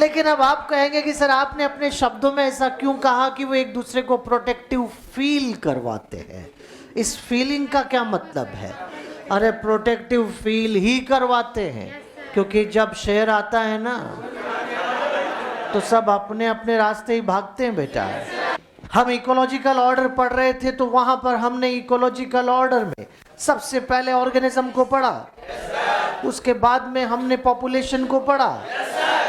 लेकिन अब आप कहेंगे कि सर आपने अपने शब्दों में ऐसा क्यों कहा कि वो एक दूसरे को प्रोटेक्टिव फील करवाते हैं? इस फीलिंग का क्या मतलब है? अरे प्रोटेक्टिव फील ही करवाते हैं, क्योंकि जब शेर आता है ना तो सब अपने अपने रास्ते ही भागते हैं बेटा। हम इकोलॉजिकल ऑर्डर पढ़ रहे थे तो वहां पर हमने इकोलॉजिकल ऑर्डर में सबसे पहले ऑर्गेनिज्म को पढ़ा, उसके बाद में हमने पॉपुलेशन को पढ़ा,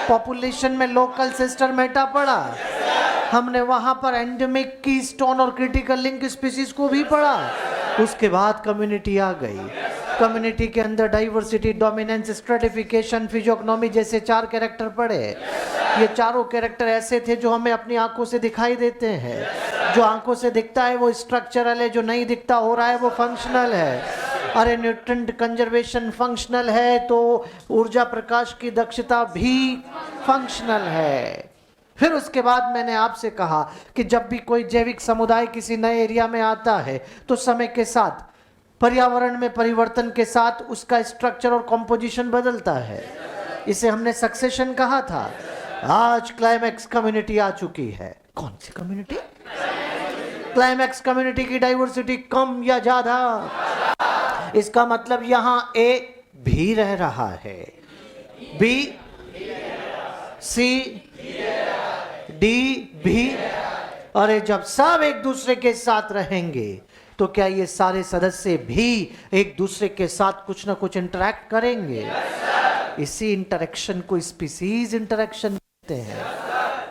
पॉपुलेशन में लोकल सिस्टरमेटा पढ़ा, हमने वहां पर एंडेमिक, कीस्टोन और क्रिटिकल लिंक स्पीसीज को भी पढ़ा। उसके बाद कम्युनिटी आ गई। कम्युनिटी के अंदर डाइवर्सिटी, डोमिनेंस, स्ट्रेटिफिकेशन, फिजियोग्नोमी जैसे 4 कैरेक्टर पढ़े। ये चारों कैरेक्टर ऐसे थे जो हमें अपनी आंखों से दिखाई देते हैं। जो आंखों से दिखता है वो स्ट्रक्चरल है, जो नहीं दिखता हो रहा है वो फंक्शनल है। अरे न्यूट्रिएंट कंजर्वेशन फंक्शनल है तो ऊर्जा प्रकाश की दक्षता भी फंक्शनल है। फिर उसके बाद मैंने आपसे कहा कि जब भी कोई जैविक समुदाय किसी नए एरिया में आता है तो समय के साथ, पर्यावरण में परिवर्तन के साथ उसका स्ट्रक्चर और कॉम्पोजिशन बदलता है। इसे हमने सक्सेशन कहा था। आज क्लाइमैक्स कम्युनिटी आ चुकी है। कौन सी कम्युनिटी? क्लाइमैक्स कम्युनिटी की डाइवर्सिटी कम या ज्यादा? इसका मतलब यहां ए भी रह रहा है, बी, सी, डी भी। अरे जब सब एक दूसरे के साथ रहेंगे तो क्या ये सारे सदस्य भी एक दूसरे के साथ कुछ ना कुछ इंटरैक्ट करेंगे? इसी इंटरेक्शन को स्पीसीज इंटरेक्शन कहते हैं।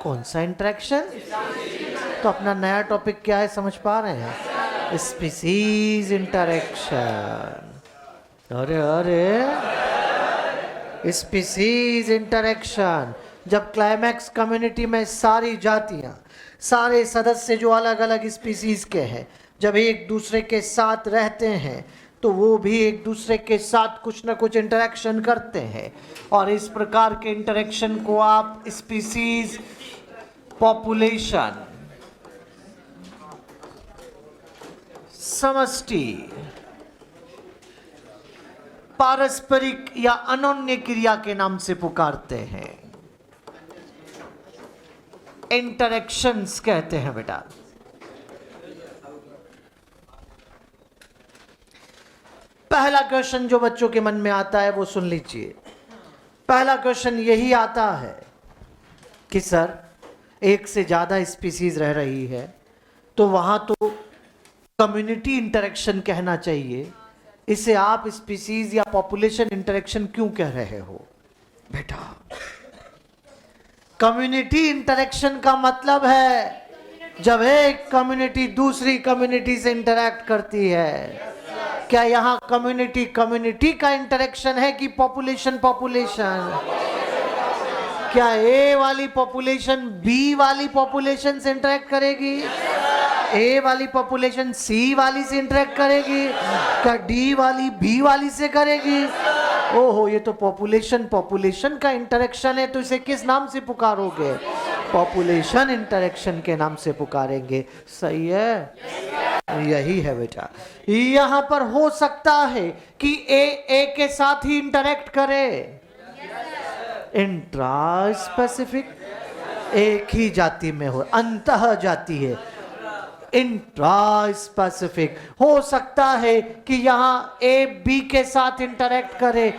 कौन सा इंटरेक्शन? तो अपना नया टॉपिक क्या है समझ पा रहे हैं? Species interaction. अरे अरे स्पीसीज इंटरेक्शन। जब क्लाइमैक्स कम्युनिटी में सारी जातियां, सारे सदस्य जो अलग अलग स्पीसीज के हैं, जब एक दूसरे के साथ रहते हैं तो वो भी एक दूसरे के साथ कुछ ना कुछ इंटरेक्शन करते हैं। और इस प्रकार के इंटरेक्शन को आप स्पीसीज, पॉपुलेशन, समष्टि, पारस्परिक या अनोन्य क्रिया के नाम से पुकारते हैं। इंटरेक्शंस कहते हैं बेटा। पहला क्वेश्चन जो बच्चों के मन में आता है वो सुन लीजिए। पहला क्वेश्चन यही आता है कि सर एक से ज्यादा स्पीसीज रह रही है तो वहां तो कम्युनिटी इंटरेक्शन कहना चाहिए, इसे आप स्पीसीज या पॉपुलेशन इंटरेक्शन क्यों कह रहे हो? बेटा कम्युनिटी इंटरेक्शन का मतलब है जब एक कम्युनिटी दूसरी कम्युनिटी से इंटरैक्ट करती है। क्या यहाँ कम्युनिटी कम्युनिटी का इंटरेक्शन है कि पॉपुलेशन पॉपुलेशन? क्या ए वाली पॉपुलेशन बी वाली पॉपुलेशन से इंटरेक्ट करेगी? ए वाली पॉपुलेशन सी वाली से इंटरेक्ट करेगी? क्या डी वाली बी वाली से करेगी? ओहो, ये तो पॉपुलेशन पॉपुलेशन का इंटरेक्शन है, तो इसे किस नाम से पुकारोगे? पॉपुलेशन इंटरेक्शन के नाम से पुकारेंगे। सही है, यही है बेटा। यहां पर हो सकता है कि ए के साथ ही इंटरेक्ट करे, इंट्रा स्पेसिफिक, एक ही जाति में हो, अंतः जाति है। इंट्रा स्पेसिफिक हो सकता है कि यहाँ ए बी के साथ इंटरेक्ट करे,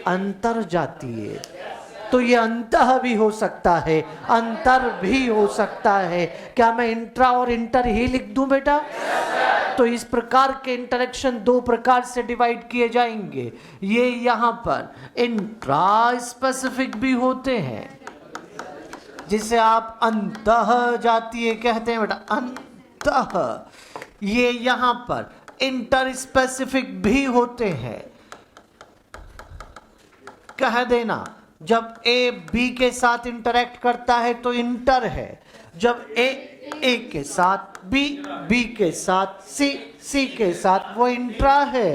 अंतर जातीय। तो ये अंतः भी हो सकता है, अंतर भी हो सकता है। क्या मैं इंट्रा और इंटर ही लिख दूं बेटा? तो इस प्रकार के इंटरेक्शन 2 प्रकार से डिवाइड किए जाएंगे। ये यहाँ पर इंट्रा स्पेसिफिक भी होते हैं जिसे आप अंतः जातीय कहते हैं बेटा, अंतः। ये यहाँ पर इंटर स्पेसिफिक भी होते हैं। कह देना जब ए बी के साथ इंटरेक्ट करता है तो इंटर है, जब ए के साथ बी, बी के साथ सी, सी के साथ वो इंट्रा है।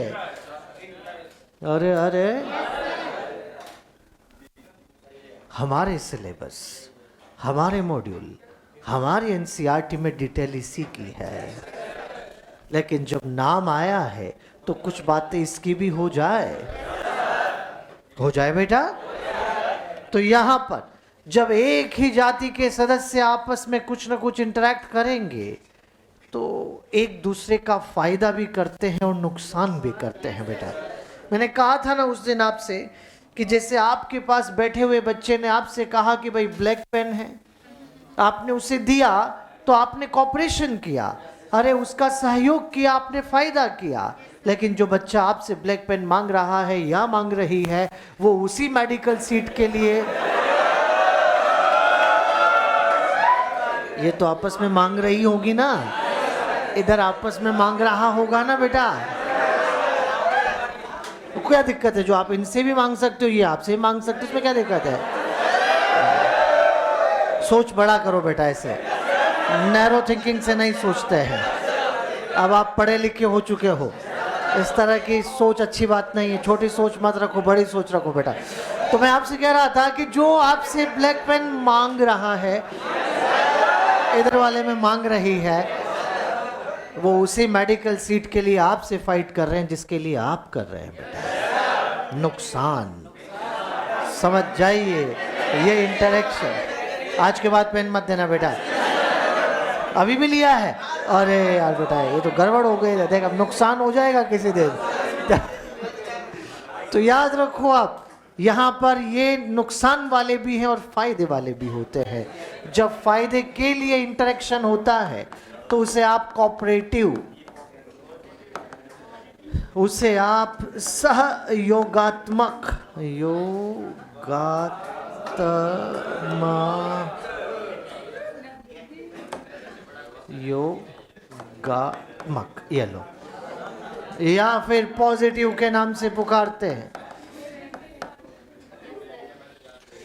अरे अरे हमारे सिलेबस, हमारे मॉड्यूल, हमारी एनसीईआरटी में डिटेल इसी की है, लेकिन जब नाम आया है तो कुछ बातें इसकी भी हो जाए बेटा। तो यहां पर जब एक ही जाति के सदस्य आपस में कुछ ना कुछ इंटरेक्ट करेंगे तो एक दूसरे का फायदा भी करते हैं और नुकसान भी करते हैं बेटा। मैंने कहा था ना उस दिन आपसे कि जैसे आपके पास बैठे हुए बच्चे ने आपसे कहा कि भाई ब्लैक पेन है, आपने उसे दिया तो आपने कॉपरेशन किया, अरे उसका सहयोग किया, आपने फायदा किया। लेकिन जो बच्चा आपसे ब्लैक पेन मांग रहा है या मांग रही है, वो उसी मेडिकल सीट के लिए, ये तो आपस में मांग रही होगी ना, इधर आपस में मांग रहा होगा ना बेटा। क्या दिक्कत है? जो आप इनसे भी मांग सकते हो ये आपसे भी मांग सकते हो, इसमें क्या दिक्कत है? सोच बड़ा करो बेटा, ऐसे नैरो थिंकिंग से नहीं सोचते हैं। अब आप पढ़े लिखे हो चुके हो, इस तरह की सोच अच्छी बात नहीं है। छोटी सोच मत रखो, बड़ी सोच रखो बेटा। तो मैं आपसे कह रहा था कि जो आपसे ब्लैक पेन मांग रहा है, इधर वाले में मांग रही है, वो उसी मेडिकल सीट के लिए आपसे फाइट कर रहे हैं जिसके लिए आप कर रहे हैं बेटा। नुकसान समझ जाइए, ये इंटरेक्शन। आज के बाद पेन मत देना बेटा। अभी भी लिया है? अरे यार बेटा ये तो गड़बड़ हो गई, देख अब नुकसान हो जाएगा किसी दिन। तो याद रखो आप, यहाँ पर ये नुकसान वाले भी हैं और फायदे वाले भी होते हैं। जब फायदे के लिए इंटरेक्शन होता है तो उसे आप कोऑपरेटिव, उसे आप सहयोगात्मक, योगात्मक ये लो, या फिर पॉजिटिव के नाम से पुकारते हैं।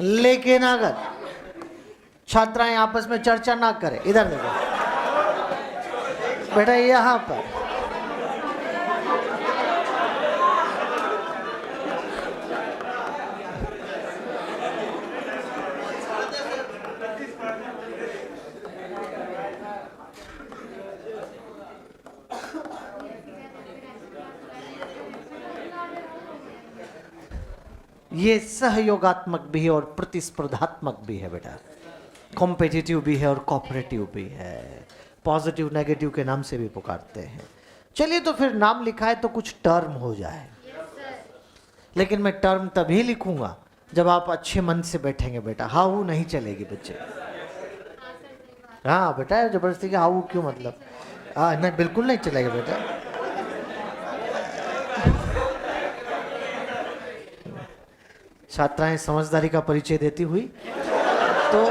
लेकिन अगर छात्राएं आपस में चर्चा ना करें, इधर देखो बेटा, यहां पर ये सहयोगात्मक भी है और प्रतिस्पर्धात्मक भी है बेटा। कॉम्पिटिटिव भी है और कोऑपरेटिव भी है। पॉजिटिव नेगेटिव के नाम से भी पुकारते हैं। चलिए तो फिर नाम लिखा है तो कुछ टर्म हो जाए। लेकिन मैं टर्म तभी लिखूंगा जब आप अच्छे मन से बैठेंगे बेटा। हाउ नहीं चलेगी बच्चे। हाँ बेटा जबरदस्ती के हाउ क्यों, मतलब नहीं बिल्कुल नहीं चलेगा बेटा। छात्राएं समझदारी का परिचय देती हुई तो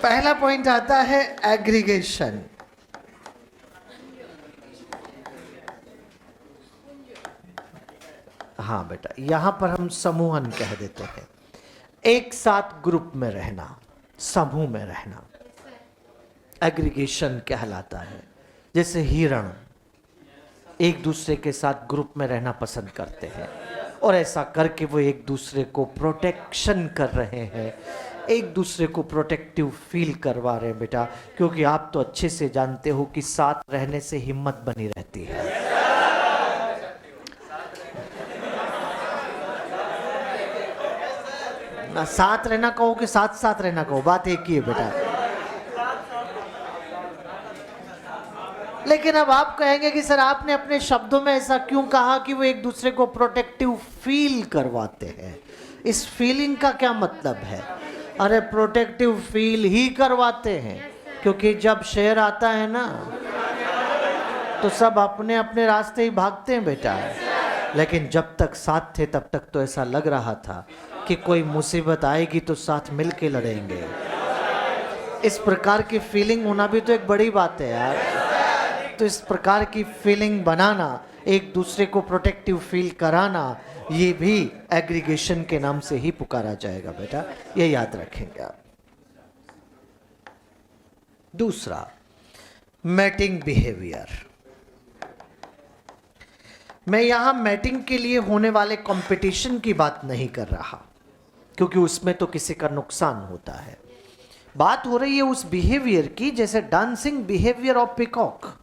पहला पॉइंट आता है एग्रीगेशन। हाँ बेटा यहां पर हम समूहन कह देते हैं। एक साथ ग्रुप में रहना, समूह में रहना एग्रीगेशन कहलाता है। जैसे हिरण एक दूसरे के साथ ग्रुप में रहना पसंद करते हैं और ऐसा करके वो एक दूसरे को प्रोटेक्शन कर रहे हैं, एक दूसरे को प्रोटेक्टिव फील करवा रहे हैं बेटा। क्योंकि आप तो अच्छे से जानते हो कि साथ रहने से हिम्मत बनी रहती है। ना साथ रहना कहो कि साथ साथ रहना कहो, बात एक ही है बेटा। लेकिन अब आप कहेंगे कि सर आपने अपने शब्दों में ऐसा क्यों कहा कि वो एक दूसरे को प्रोटेक्टिव फील करवाते हैं। इस फीलिंग का क्या मतलब है? अरे प्रोटेक्टिव फील ही करवाते हैं क्योंकि जब शेर आता है ना तो सब अपने अपने रास्ते ही भागते हैं बेटा। लेकिन जब तक साथ थे तब तक तो ऐसा लग रहा था कि कोई मुसीबत आएगी तो साथ मिल के लड़ेंगे। इस प्रकार की फीलिंग होना भी तो एक बड़ी बात है यार। तो इस प्रकार की फीलिंग बनाना, एक दूसरे को प्रोटेक्टिव फील कराना, ये भी एग्रीगेशन के नाम से ही पुकारा जाएगा बेटा, ये याद रखेंगे आप। दूसरा मैटिंग बिहेवियर। मैं यहां मैटिंग के लिए होने वाले कंपटीशन की बात नहीं कर रहा क्योंकि उसमें तो किसी का नुकसान होता है। बात हो रही है उस बिहेवियर की जैसे dancing behaviour of peacock.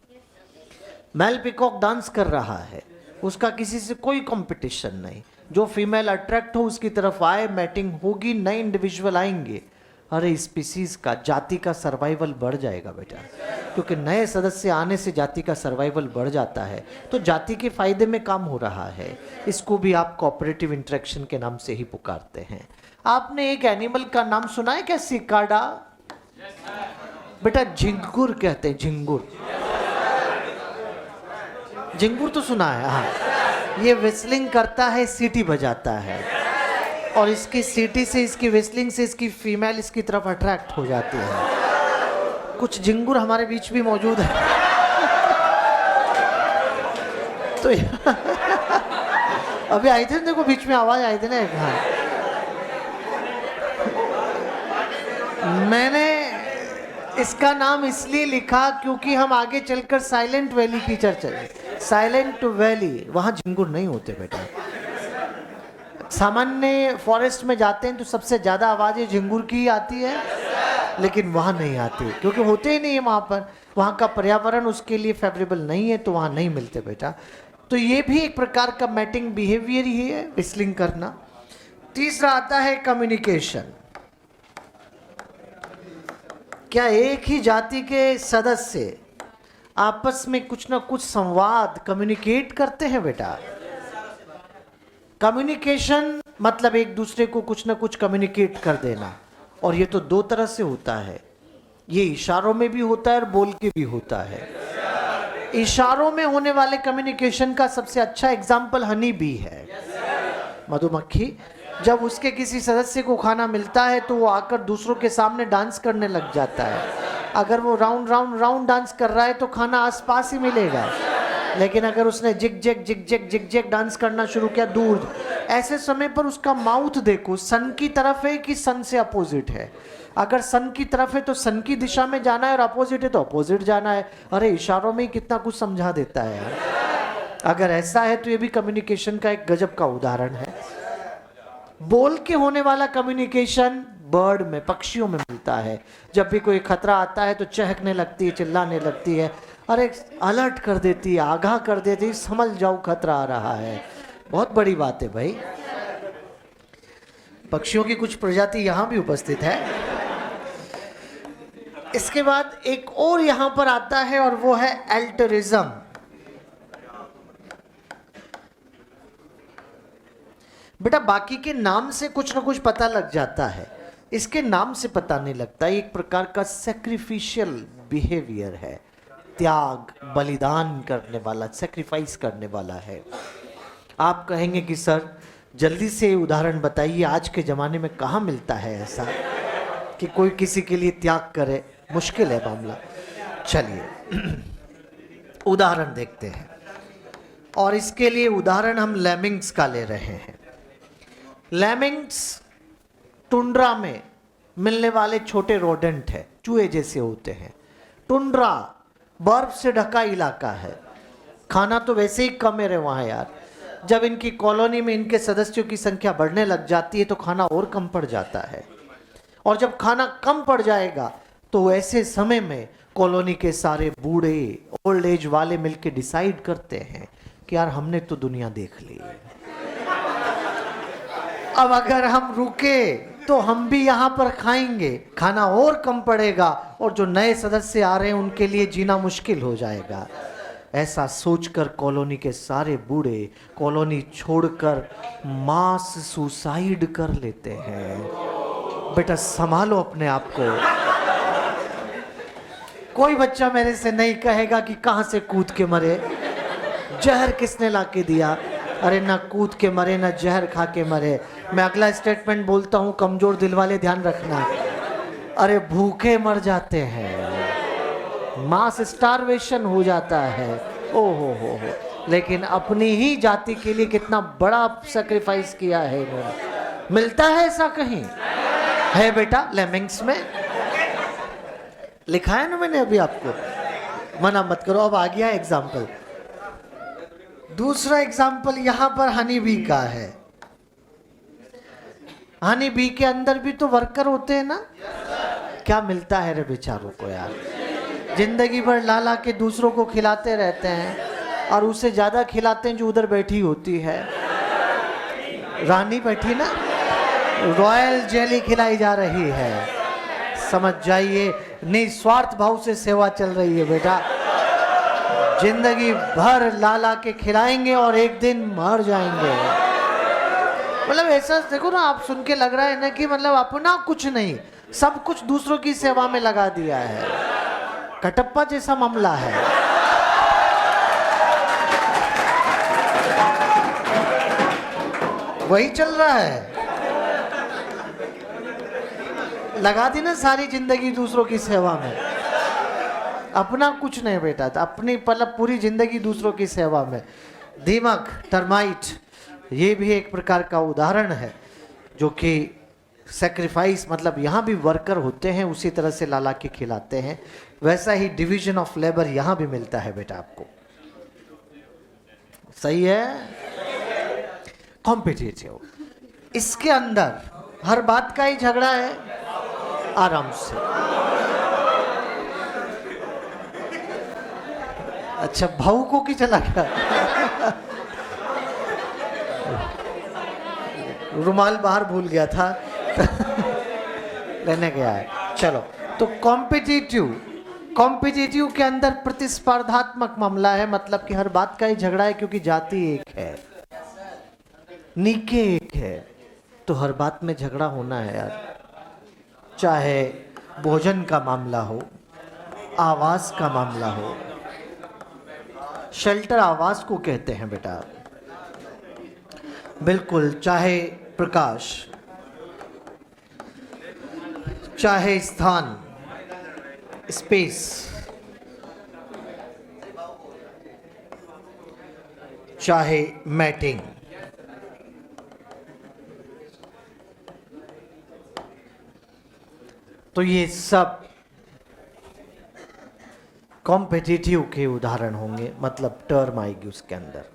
Male peacock dance कर रहा है, उसका किसी से कोई कंपटीशन नहीं, जो फीमेल अट्रैक्ट हो उसकी तरफ आए, मैटिंग होगी, नए इंडिविजुअल आएंगे, अरे स्पीसीज का, जाति का सर्वाइवल बढ़ जाएगा बेटा, क्योंकि नए सदस्य आने से जाति का सर्वाइवल बढ़ जाता है। तो जाति के फायदे में काम हो रहा है। इसको भी आप कोऑपरेटिव इंटरेक्शन के नाम से ही पुकारते हैं। आपने एक एनिमल का नाम सुना है क्या? सिकाडा। बेटा झिंगुर कहते हैं, झिंगुर। झिंगुर तो सुना है, हाँ। ये विस्लिंग करता है, सीटी बजाता है, और इसकी सीटी से, इसकी विस्लिंग से इसकी फीमेल इसकी तरफ अट्रैक्ट हो जाती है। कुछ झिंगुर हमारे बीच भी मौजूद है। तो अभी आई थे, देखो बीच में आवाज आई थी ना एक। हाँ, मैंने इसका नाम इसलिए लिखा क्योंकि हम आगे चलकर साइलेंट वैली की चर्चा, साइलेंट वैली, वहां झिंगुर नहीं होते बेटा। सामान्य फॉरेस्ट में जाते हैं तो सबसे ज्यादा आवाजें झिंगुर की ही आती है, लेकिन वहां नहीं आती क्योंकि होते ही नहीं है वहां पर, वहां का पर्यावरण उसके लिए फेवरेबल नहीं है, तो वहां नहीं मिलते बेटा। तो ये भी एक प्रकार का मैटिंग बिहेवियर ही है, विस्लिंग करना। तीसरा आता है कम्युनिकेशन। क्या एक ही जाति के सदस्य आपस में कुछ ना कुछ संवाद, कम्युनिकेट करते हैं बेटा? कम्युनिकेशन मतलब एक दूसरे को कुछ ना कुछ कम्युनिकेट कर देना, और ये तो दो तरह से होता है। ये इशारों में भी होता है और बोल के भी होता है। इशारों में होने वाले कम्युनिकेशन का सबसे अच्छा एग्जाम्पल हनी बी है, मधुमक्खी। जब उसके किसी सदस्य को खाना मिलता है तो वो आकर दूसरों के सामने डांस करने लग जाता है। अगर वो राउंड राउंड राउंड डांस कर रहा है तो खाना आसपास ही मिलेगा, लेकिन अगर उसने zig zag zig zag zig zag dance करना शुरू किया दूर, ऐसे समय पर उसका माउथ देखो, सन की तरफ है कि सन से अपोजिट है। अगर सन की तरफ है तो सन की दिशा में जाना है, और अपोजिट है तो अपोजिट जाना है। अरे इशारों में ही कितना कुछ समझा देता है यार। अगर ऐसा है तो ये भी कम्युनिकेशन का एक गजब का उदाहरण है। बोल के होने वाला कम्युनिकेशन बर्ड में, पक्षियों में मिलता है। जब भी कोई खतरा आता है तो चहकने लगती है, चिल्लाने लगती है, अरे अलर्ट कर देती है, आगाह कर देती है, समझ जाओ खतरा आ रहा है। बहुत बड़ी बात है भाई। पक्षियों की कुछ प्रजाति यहां भी उपस्थित है। इसके बाद एक और यहां पर आता है और वो है एल्टरिज्म। बेटा बाकी के नाम से कुछ ना कुछ पता लग जाता है, इसके नाम से पता नहीं लगता। एक प्रकार का सैक्रिफिशियल बिहेवियर है, त्याग, बलिदान करने वाला, सैक्रिफाइस करने वाला है। आप कहेंगे कि सर जल्दी से उदाहरण बताइए, आज के ज़माने में कहाँ मिलता है ऐसा कि कोई किसी के लिए त्याग करे? मुश्किल है मामला। चलिए उदाहरण देखते हैं, और इसके लिए उदाहरण हम लेमिंग्स का ले रहे हैं। लेमिंग्स टुंड्रा में मिलने वाले छोटे रोडेंट है, चूहे जैसे होते हैं। टुंड्रा बर्फ से ढका इलाका है, खाना तो वैसे ही कम है वहाँ यार। जब इनकी कॉलोनी में इनके सदस्यों की संख्या बढ़ने लग जाती है तो खाना और कम पड़ जाता है, और जब खाना कम पड़ जाएगा तो ऐसे समय में कॉलोनी के सारे बूढ़े, ओल्ड एज वाले मिलके डिसाइड करते हैं कि यार हमने तो दुनिया देख ली, अब अगर हम रुके तो हम भी यहाँ पर खाएंगे, खाना और कम पड़ेगा, और जो नए सदस्य आ रहे हैं उनके लिए जीना मुश्किल हो जाएगा। ऐसा सोचकर कॉलोनी के सारे बूढ़े कॉलोनी छोड़कर मास सुसाइड कर लेते हैं। बेटा संभालो अपने आप को। कोई बच्चा मेरे से नहीं कहेगा कि कहां से कूद के मरे, जहर किसने लाके दिया। अरे ना कूद के मरे ना जहर खा के मरे। मैं अगला स्टेटमेंट बोलता हूं, कमजोर दिल वाले ध्यान रखना। अरे भूखे मर जाते हैं, मास स्टारवेशन हो जाता है। ओ हो, लेकिन अपनी ही जाति के लिए कितना बड़ा सैक्रिफाइस किया है इन्होंने। मिलता है ऐसा कहीं? है बेटा लेमिंग्स में लिखा है ना मैंने अभी आपको, मना मत करो। अब आ गया एग्जाम्पल, दूसरा एग्जाम्पल यहां पर हनी बी का है। हनी बी के अंदर भी तो वर्कर होते हैं ना। क्या मिलता है रे बेचारों को यार, जिंदगी भर ला ला के दूसरों को खिलाते रहते हैं, और उससे ज्यादा खिलाते हैं जो उधर बैठी होती है। रानी बैठी ना, रॉयल जेली खिलाई जा रही है, समझ जाइए। निस्वार्थ भाव से सेवा चल रही है बेटा। जिंदगी भर ला ला के खिलाएंगे और एक दिन मर जाएंगे। मतलब ऐसा देखो ना, आप सुन के लग रहा है ना कि मतलब अपना कुछ नहीं, सब कुछ दूसरों की सेवा में लगा दिया है। कटप्पा जैसा मामला है। वही चल रहा है, लगा दी ना सारी जिंदगी दूसरों की सेवा में। अपना कुछ नहीं बेटा, अपनी मतलब पूरी जिंदगी दूसरों की सेवा में। दीमक, टर्माइट, ये भी एक प्रकार का उदाहरण है जो कि सेक्रीफाइस, मतलब यहाँ भी वर्कर होते हैं, उसी तरह से लाला के खिलाते हैं। वैसा ही डिवीजन ऑफ लेबर यहाँ भी मिलता है बेटा आपको। सही है। कॉम्पिटिटिव, इसके अंदर हर बात का ही झगड़ा है, आराम से। अच्छा, भाऊ को की चला गया। रुमाल बाहर भूल गया था। लेने गया है। चलो, तो कॉम्पिटिटिव के अंदर प्रतिस्पर्धात्मक मामला है, मतलब कि हर बात का ही झगड़ा है, क्योंकि जाति एक है, नीके एक है, तो हर बात में झगड़ा होना है यार। चाहे भोजन का मामला हो, आवास का मामला हो। शेल्टर आवास को कहते हैं बेटा, बिल्कुल। चाहे प्रकाश, चाहे स्थान, स्पेस, चाहे मैटिंग, तो ये सब कॉम्पिटिटिव के उदाहरण होंगे, मतलब टर्म आएगी उसके अंदर।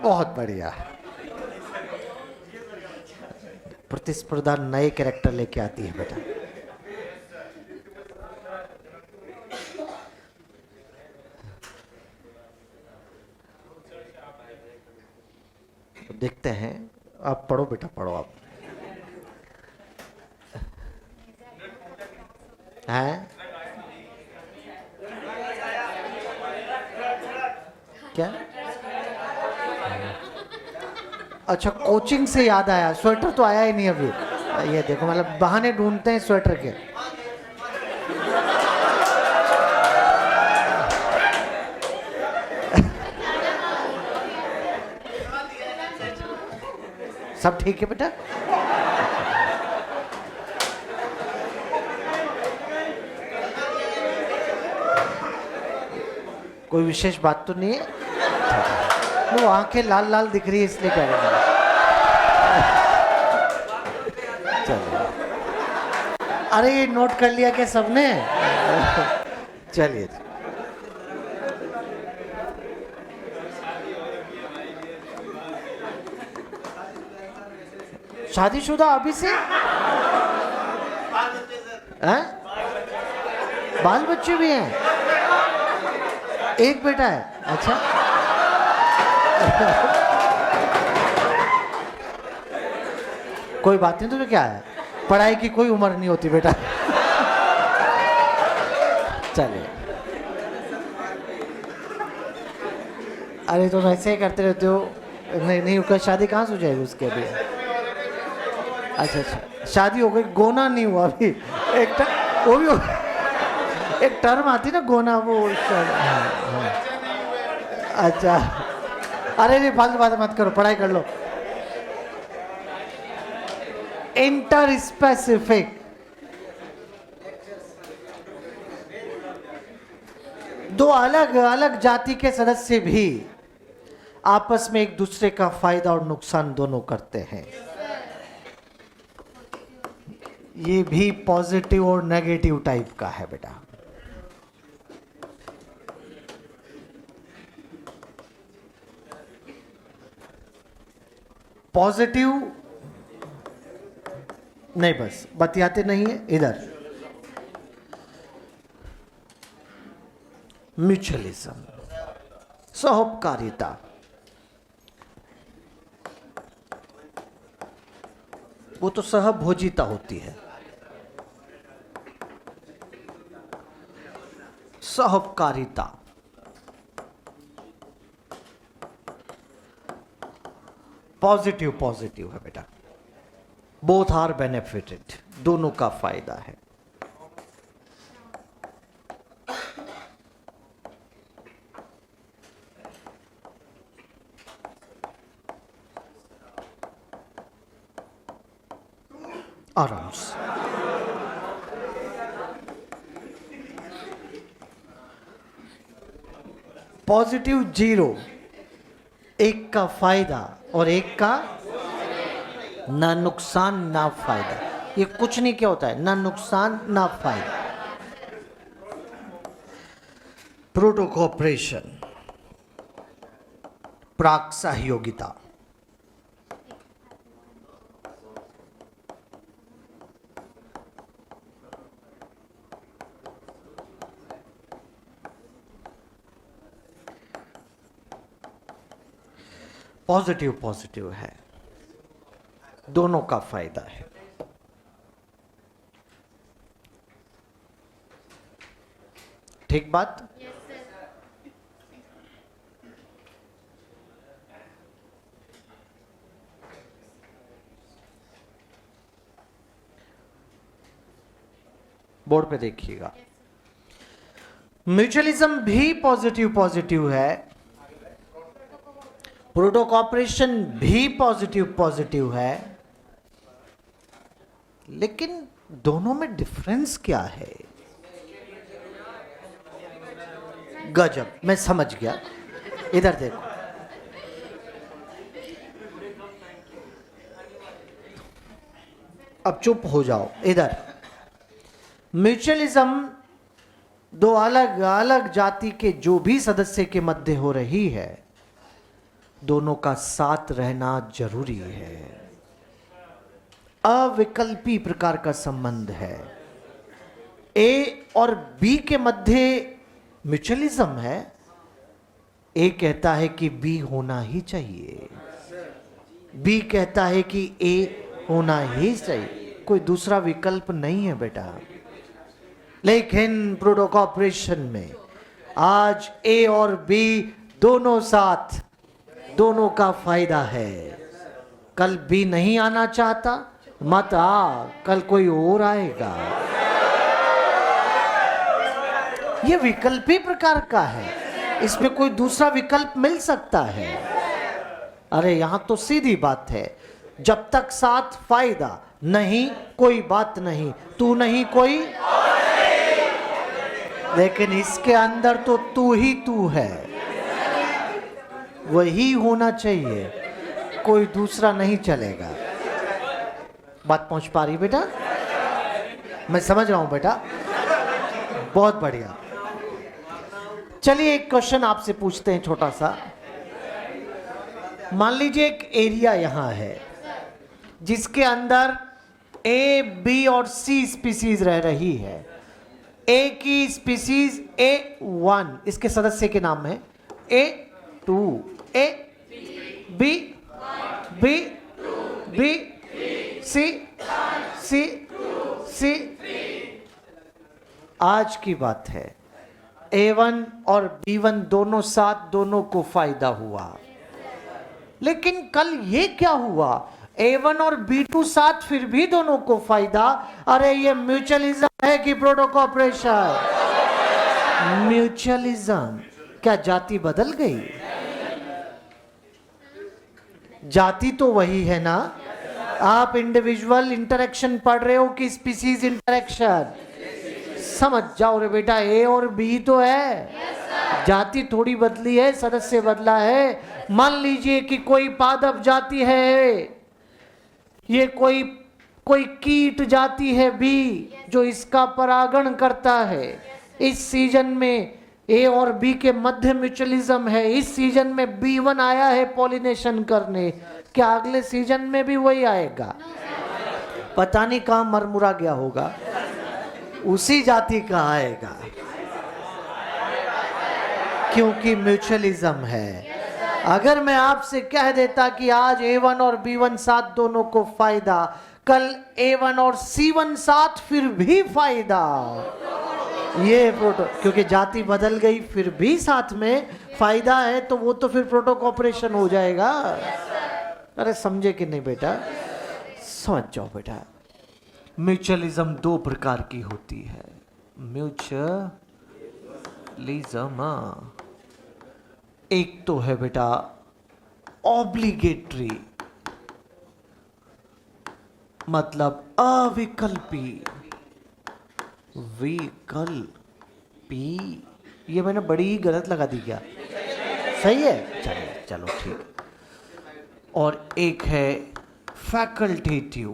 बहुत बढ़िया। प्रतिस्पर्धा नए कैरेक्टर लेके आती है बेटा। तो देखते हैं, आप पढ़ो बेटा, पढ़ो आप। हैं क्या? अच्छा, कोचिंग से याद आया, स्वेटर तो आया ही नहीं अभी। ये देखो, मतलब बहाने ढूंढते हैं स्वेटर के। सब ठीक है बेटा? कोई विशेष बात तो नहीं है? वो आंखें लाल लाल दिख रही है इसलिए कह रहे हैं। चलिए, अरे ये नोट कर लिया क्या सबने? चलिए, शादीशुदा अभी से हैं? बाल बच्चे भी हैं? एक बेटा है? अच्छा। कोई बात नहीं, तुम्हें क्या है, पढ़ाई की कोई उम्र नहीं होती बेटा। चलिए, अरे तुम ऐसे ही करते रहते हो। नहीं नहीं, उसका शादी कहाँ से हो जाएगी उसके अभी? अच्छा अच्छा, शादी हो गई, गोना नहीं हुआ अभी। एक वो भी एक टर्म आती ना, गोना, वो हाँ। अच्छा, अरे नहीं, फालतू बात मत करो, पढ़ाई कर लो। इंटर स्पेसिफिक, दो अलग अलग जाति के सदस्य भी आपस में एक दूसरे का फायदा और नुकसान दोनों करते हैं। ये भी पॉजिटिव और नेगेटिव टाइप का है बेटा। पॉजिटिव नहीं, बस बतियाते नहीं है इधर। म्यूचुअलिज्म, सहोपकारिता। वो तो सहभोजिता होती है, सहोपकारिता। पॉजिटिव पॉजिटिव है बेटा, बोथ आर बेनिफिटेड, दोनों का फायदा है। आराम से। पॉजिटिव 0, एक का फायदा और एक का ना नुकसान ना फायदा। ये कुछ नहीं क्या होता है, ना नुकसान ना फायदा। प्रोटो कोऑपरेशन, प्राक सहयोगिता। पॉजिटिव पॉजिटिव है, दोनों का फायदा है। ठीक बात? बोर्ड पे देखिएगा। म्यूचुअलिज्म भी पॉजिटिव पॉजिटिव है, प्रोटो कोऑपरेशन भी पॉजिटिव पॉजिटिव है, लेकिन दोनों में डिफरेंस क्या है? गजब, मैं समझ गया। इधर देखो, अब चुप हो जाओ। इधर म्यूचुअलिज्म दो अलग अलग जाति के जो भी सदस्य के मध्य हो रही है, दोनों का साथ रहना जरूरी है, अविकल्पी प्रकार का संबंध है। ए और बी के मध्य म्यूचुअलिज्म है। ए कहता है कि बी होना ही चाहिए, बी कहता है कि ए होना ही चाहिए, कोई दूसरा विकल्प नहीं है बेटा। लेकिन प्रोटो कोऑपरेशन में आज ए और बी दोनों साथ, दोनों का फायदा है। कल बी नहीं आना चाहता, मत आ, कल कोई और आएगा। ये विकल्पी प्रकार का है, इसमें कोई दूसरा विकल्प मिल सकता है। अरे यहां तो सीधी बात है, जब तक साथ फायदा नहीं कोई बात नहीं, तू नहीं कोई, लेकिन इसके अंदर तो तू ही तू है, वही होना चाहिए, कोई दूसरा नहीं चलेगा। बात पहुंच पा रही बेटा? मैं समझ रहा हूं बेटा, बहुत बढ़िया। चलिए एक क्वेश्चन आपसे पूछते हैं छोटा सा। मान लीजिए एक एरिया यहां है जिसके अंदर ए, बी और सी स्पीसीज रह रही है। ए की स्पीसीज A1 इसके सदस्य के नाम है, A2, A, B, B, B, C, C, C। आज की बात है, A1 और B1 दोनों साथ, दोनों को फायदा हुआ। लेकिन कल ये क्या हुआ, A1 और B2 साथ, फिर भी दोनों को फायदा। अरे ये म्यूचुअलिज्म है कि प्रोटो कोऑपरेशन? म्यूचुअलिज्म। क्या जाति बदल गई? जाति तो वही है ना। आप इंडिविजुअल इंटरेक्शन पढ़ रहे हो कि स्पीसीज इंटरेक्शन? समझ जाओ रे बेटा, ए और बी तो है, जाति थोड़ी बदली है, सदस्य बदला है। मान लीजिए कि कोई पादप जाति है, ये कोई कीट जाति है बी, जो इसका परागण करता है। इस सीजन में ए और बी के मध्य म्यूचुअलिज्म है। इस सीजन में B1 आया है पॉलिनेशन करने, क्या अगले सीजन में भी वही आएगा? पता नहीं कहां मरमुरा गया होगा, उसी जाति का आएगा। क्योंकि म्यूचुअलिज्म है। अगर मैं आपसे कह देता कि आज A1 और B1 साथ दोनों को फायदा, कल A1 और C1 साथ फिर भी फायदा, ये प्रोटो, क्योंकि जाति बदल गई फिर भी साथ में फायदा है, तो वो तो फिर प्रोटो कॉपरेशन हो जाएगा। अरे समझे कि नहीं बेटा? समझ जाओ बेटा। म्यूचुअलिज्म दो प्रकार की होती है। म्यूचुअलिज्म एक तो है बेटा ऑब्लिगेटरी, मतलब अविकल्पी। विकल्पी, ये मैंने बड़ी ही गलत लगा दी क्या? सही है, चलो चलो ठीक। और एक है फैकल्टेटिव।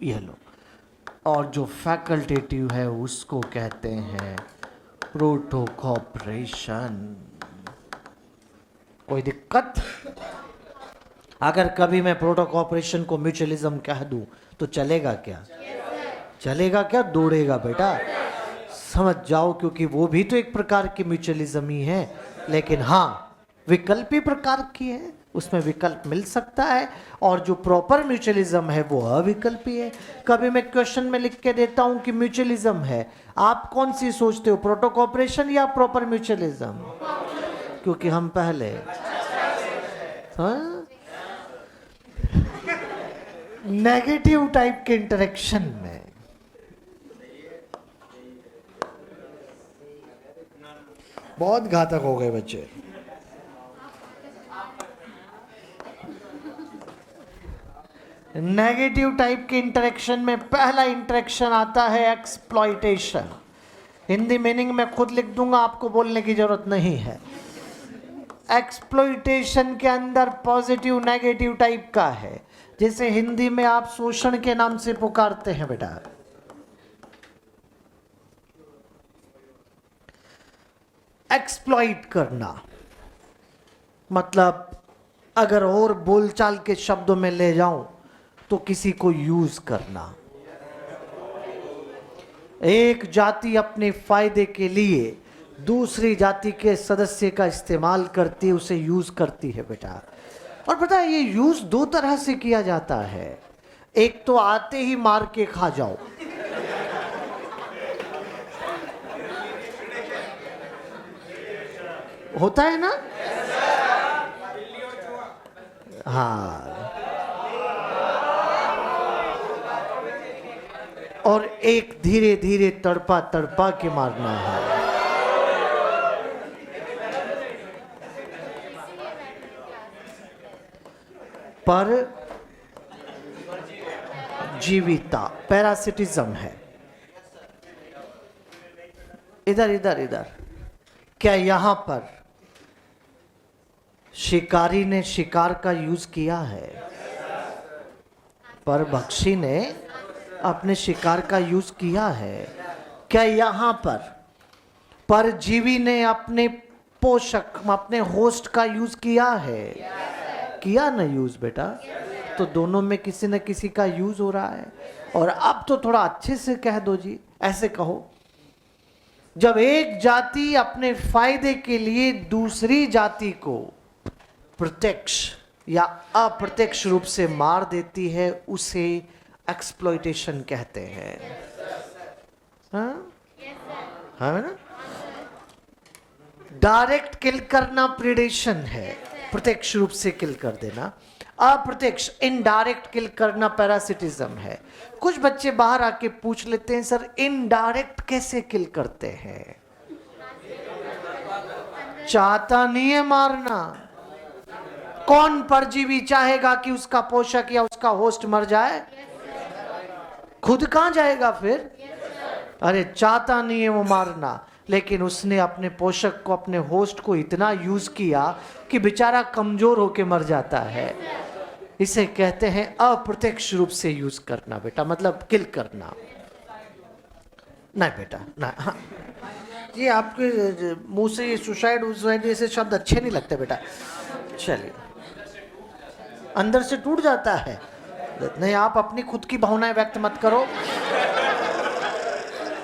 ये लो। और जो फैकल्टेटिव है उसको कहते हैं प्रोटो कॉपरेशन। कोई दिक्कत? अगर कभी मैं प्रोटो कॉपरेशन को म्यूचुअलिज्म कह दूं तो चलेगा क्या? चलेगा क्या? दौड़ेगा बेटा। समझ जाओ, क्योंकि वो भी तो एक प्रकार की म्यूचुअलिज्म ही है, लेकिन हाँ विकल्पी प्रकार की है, उसमें विकल्प मिल सकता है। और जो प्रॉपर म्यूचुअलिज्म है वो अविकल्पी है। कभी मैं क्वेश्चन में लिख के देता हूं कि म्यूचुअलिज्म है, आप कौन सी सोचते हो, प्रोटो कॉपरेशन या प्रॉपर म्यूचुअलिज्म? क्योंकि हम पहले नेगेटिव टाइप के इंटरेक्शन में बहुत घातक हो गए बच्चे। नेगेटिव टाइप के इंटरेक्शन में पहला इंटरेक्शन आता है एक्सप्लॉइटेशन। हिंदी मीनिंग में खुद लिख दूंगा, आपको बोलने की जरूरत नहीं है। एक्सप्लॉइटेशन के अंदर पॉजिटिव नेगेटिव टाइप का है। जैसे हिंदी में आप शोषण के नाम से पुकारते हैं बेटा। एक्सप्लॉइट करना मतलब, अगर और बोलचाल के शब्दों में ले जाऊं तो किसी को यूज करना। एक जाति अपने फायदे के लिए दूसरी जाति के सदस्य का इस्तेमाल करती है, उसे यूज करती है बेटा। और पता है ये यूज दो तरह से किया जाता है। एक तो आते ही मार के खा जाओ, होता है ना? हाँ। और एक धीरे धीरे तड़पा तड़पा के मारना है। पर जीविता पैरासिटिज्म है। इधर इधर इधर, क्या यहां पर शिकारी ने शिकार का यूज किया है? पर भक्षी ने अपने शिकार का यूज किया है। क्या यहां पर परजीवी ने अपने पोषक, अपने होस्ट का यूज किया है? किया ना यूज बेटा। तो दोनों में किसी न किसी का यूज हो रहा है। और अब तो थोड़ा अच्छे से कह दो जी, ऐसे कहो, जब एक जाति अपने फायदे के लिए दूसरी जाति को प्रत्यक्ष या अप्रत्यक्ष रूप से मार देती है, उसे एक्सप्लॉइटेशन कहते हैं। हाँ ना? डायरेक्ट किल करना प्रीडेशन है, प्रत्यक्ष रूप से किल कर देना। अप्रत्यक्ष इनडायरेक्ट किल करना पैरासिटिज्म है। कुछ बच्चे बाहर आके पूछ लेते हैं, सर इनडायरेक्ट कैसे किल करते हैं? चाहता नहीं है मारना। कौन परजीवी चाहेगा कि उसका पोषक या उसका होस्ट मर जाए? खुद कहां जाएगा फिर? अरे चाहता नहीं है वो मारना, लेकिन उसने अपने पोषक को, अपने होस्ट को इतना यूज किया कि बेचारा कमजोर होके मर जाता है। इसे कहते हैं अप्रत्यक्ष रूप से यूज करना बेटा, मतलब किल करना। नहीं बेटा ना, हाँ ये आपके मुंह से ये सुसाइड जैसे शब्द अच्छे नहीं लगते बेटा। चलिए, अंदर से टूट जाता है। नहीं, आप अपनी खुद की भावनाएं व्यक्त मत करो।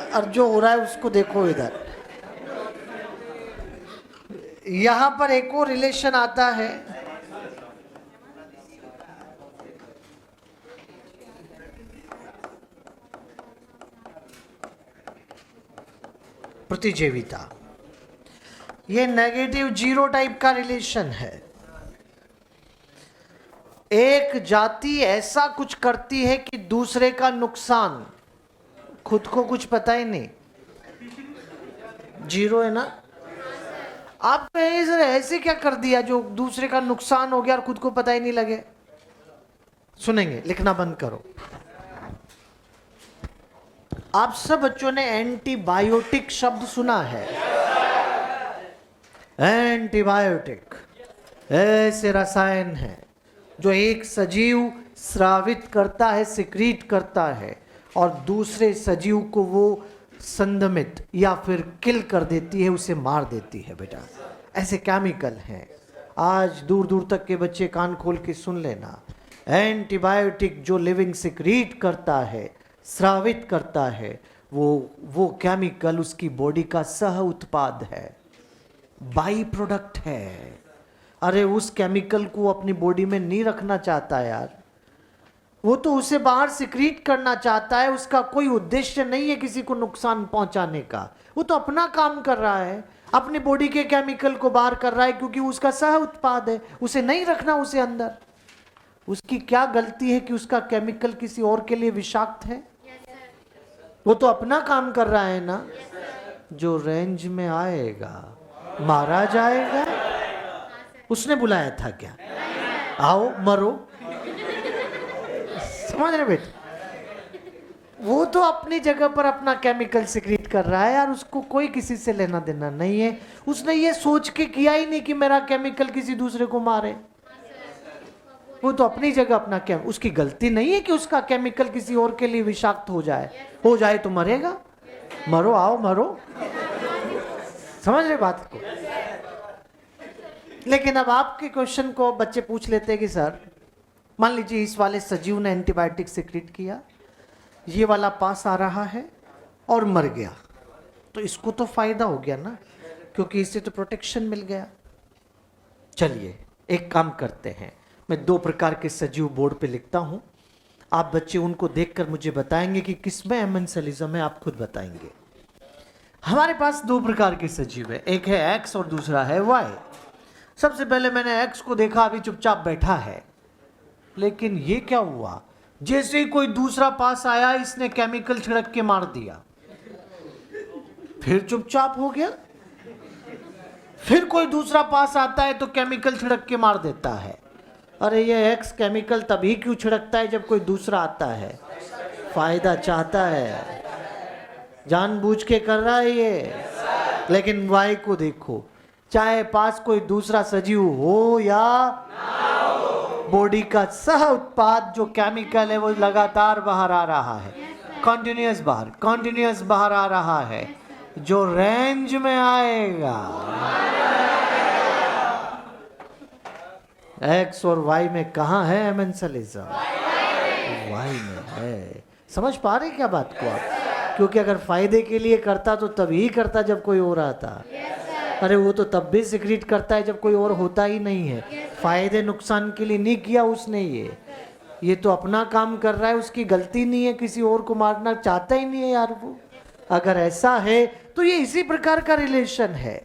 और जो हो रहा है उसको देखो इधर। यहां पर एक और रिलेशन आता है, प्रतिजीविता। ये नेगेटिव जीरो टाइप का रिलेशन है। एक जाति ऐसा कुछ करती है कि दूसरे का नुकसान, खुद को कुछ पता ही नहीं। जीरो है ना? आप कहें सर ऐसे क्या कर दिया जो दूसरे का नुकसान हो गया और खुद को पता ही नहीं लगे? सुनेंगे, लिखना बंद करो। आप सब बच्चों ने एंटीबायोटिक शब्द सुना है। एंटीबायोटिक ऐसे रसायन है जो एक सजीव स्रावित करता है, सिक्रीट करता है, और दूसरे सजीव को वो संदमित या फिर किल कर देती है, उसे मार देती है। बेटा ऐसे केमिकल हैं। आज दूर दूर तक के बच्चे कान खोल के सुन लेना। एंटीबायोटिक जो लिविंग सिक्रीट करता है, स्रावित करता है, वो केमिकल उसकी बॉडी का सह उत्पाद है, बाई प्रोडक्ट है। अरे उस केमिकल को अपनी बॉडी में नहीं रखना चाहता यार, वो तो उसे बाहर सिक्रीट करना चाहता है। उसका कोई उद्देश्य नहीं है किसी को नुकसान पहुंचाने का। वो तो अपना काम कर रहा है, अपनी बॉडी के केमिकल को बाहर कर रहा है, क्योंकि उसका सह उत्पाद है। उसे नहीं रखना उसे अंदर। उसकी क्या गलती है कि उसका केमिकल किसी और के लिए विषाक्त है? वो तो अपना काम कर रहा है ना। जो रेंज में आएगा मारा जाएगा। उसने बुलाया था क्या? आओ मरो। समझ रहे बेटे? वो तो अपनी जगह पर अपना केमिकल सिक्रीट कर रहा है यार, उसको कोई किसी से लेना देना नहीं है। उसने ये सोच के किया ही नहीं कि मेरा केमिकल किसी दूसरे को मारे। वो तो अपनी जगह अपना उसकी गलती नहीं है कि उसका केमिकल किसी और के लिए विषाक्त हो जाए तो मरेगा। मरो, आओ मरो। समझ रहे बात को? लेकिन अब आपके क्वेश्चन को बच्चे पूछ लेते हैं कि सर मान लीजिए इस वाले सजीव ने एंटीबायोटिक सिक्रीट किया, ये वाला पास आ रहा है और मर गया, तो इसको तो फायदा हो गया ना, क्योंकि इससे तो प्रोटेक्शन मिल गया। चलिए एक काम करते हैं, मैं 2 प्रकार के सजीव बोर्ड पे लिखता हूं। आप बच्चे उनको देखकर मुझे बताएंगे कि किसमें एमेंसलिज्म है। आप खुद बताएंगे। हमारे पास 2 प्रकार के सजीव है, एक है एक्स और दूसरा है वाई। सबसे पहले मैंने एक्स को देखा, अभी चुपचाप बैठा है। लेकिन ये क्या हुआ, जैसे ही कोई दूसरा पास आया इसने केमिकल छिड़क के मार दिया, फिर चुपचाप हो गया। फिर कोई दूसरा पास आता है तो केमिकल छिड़क के मार देता है। अरे ये एक्स केमिकल तभी क्यों छिड़कता है जब कोई दूसरा आता है? फायदा चाहता है, जानबूझ के कर रहा है ये। लेकिन वाई को देखो, चाहे पास कोई दूसरा सजीव हो या ना हो, बॉडी का सह उत्पाद जो केमिकल है वो लगातार बाहर आ रहा है, कंटिन्यूअस बाहर आ रहा है। जो रेंज में आएगा एक्स और वाई में कहाँ है एमेंसलिज्म? वाई में है। समझ पा रहे क्या बात को आप? क्योंकि अगर फायदे के लिए करता तो तभी करता जब कोई और आता। अरे वो तो तब भी सिक्रीट करता है जब कोई और होता ही नहीं है। फायदे नुकसान के लिए नहीं किया उसने ये तो अपना काम कर रहा है, उसकी गलती नहीं है, किसी और को मारना चाहता ही नहीं है यार वो। अगर ऐसा है तो ये इसी प्रकार का रिलेशन है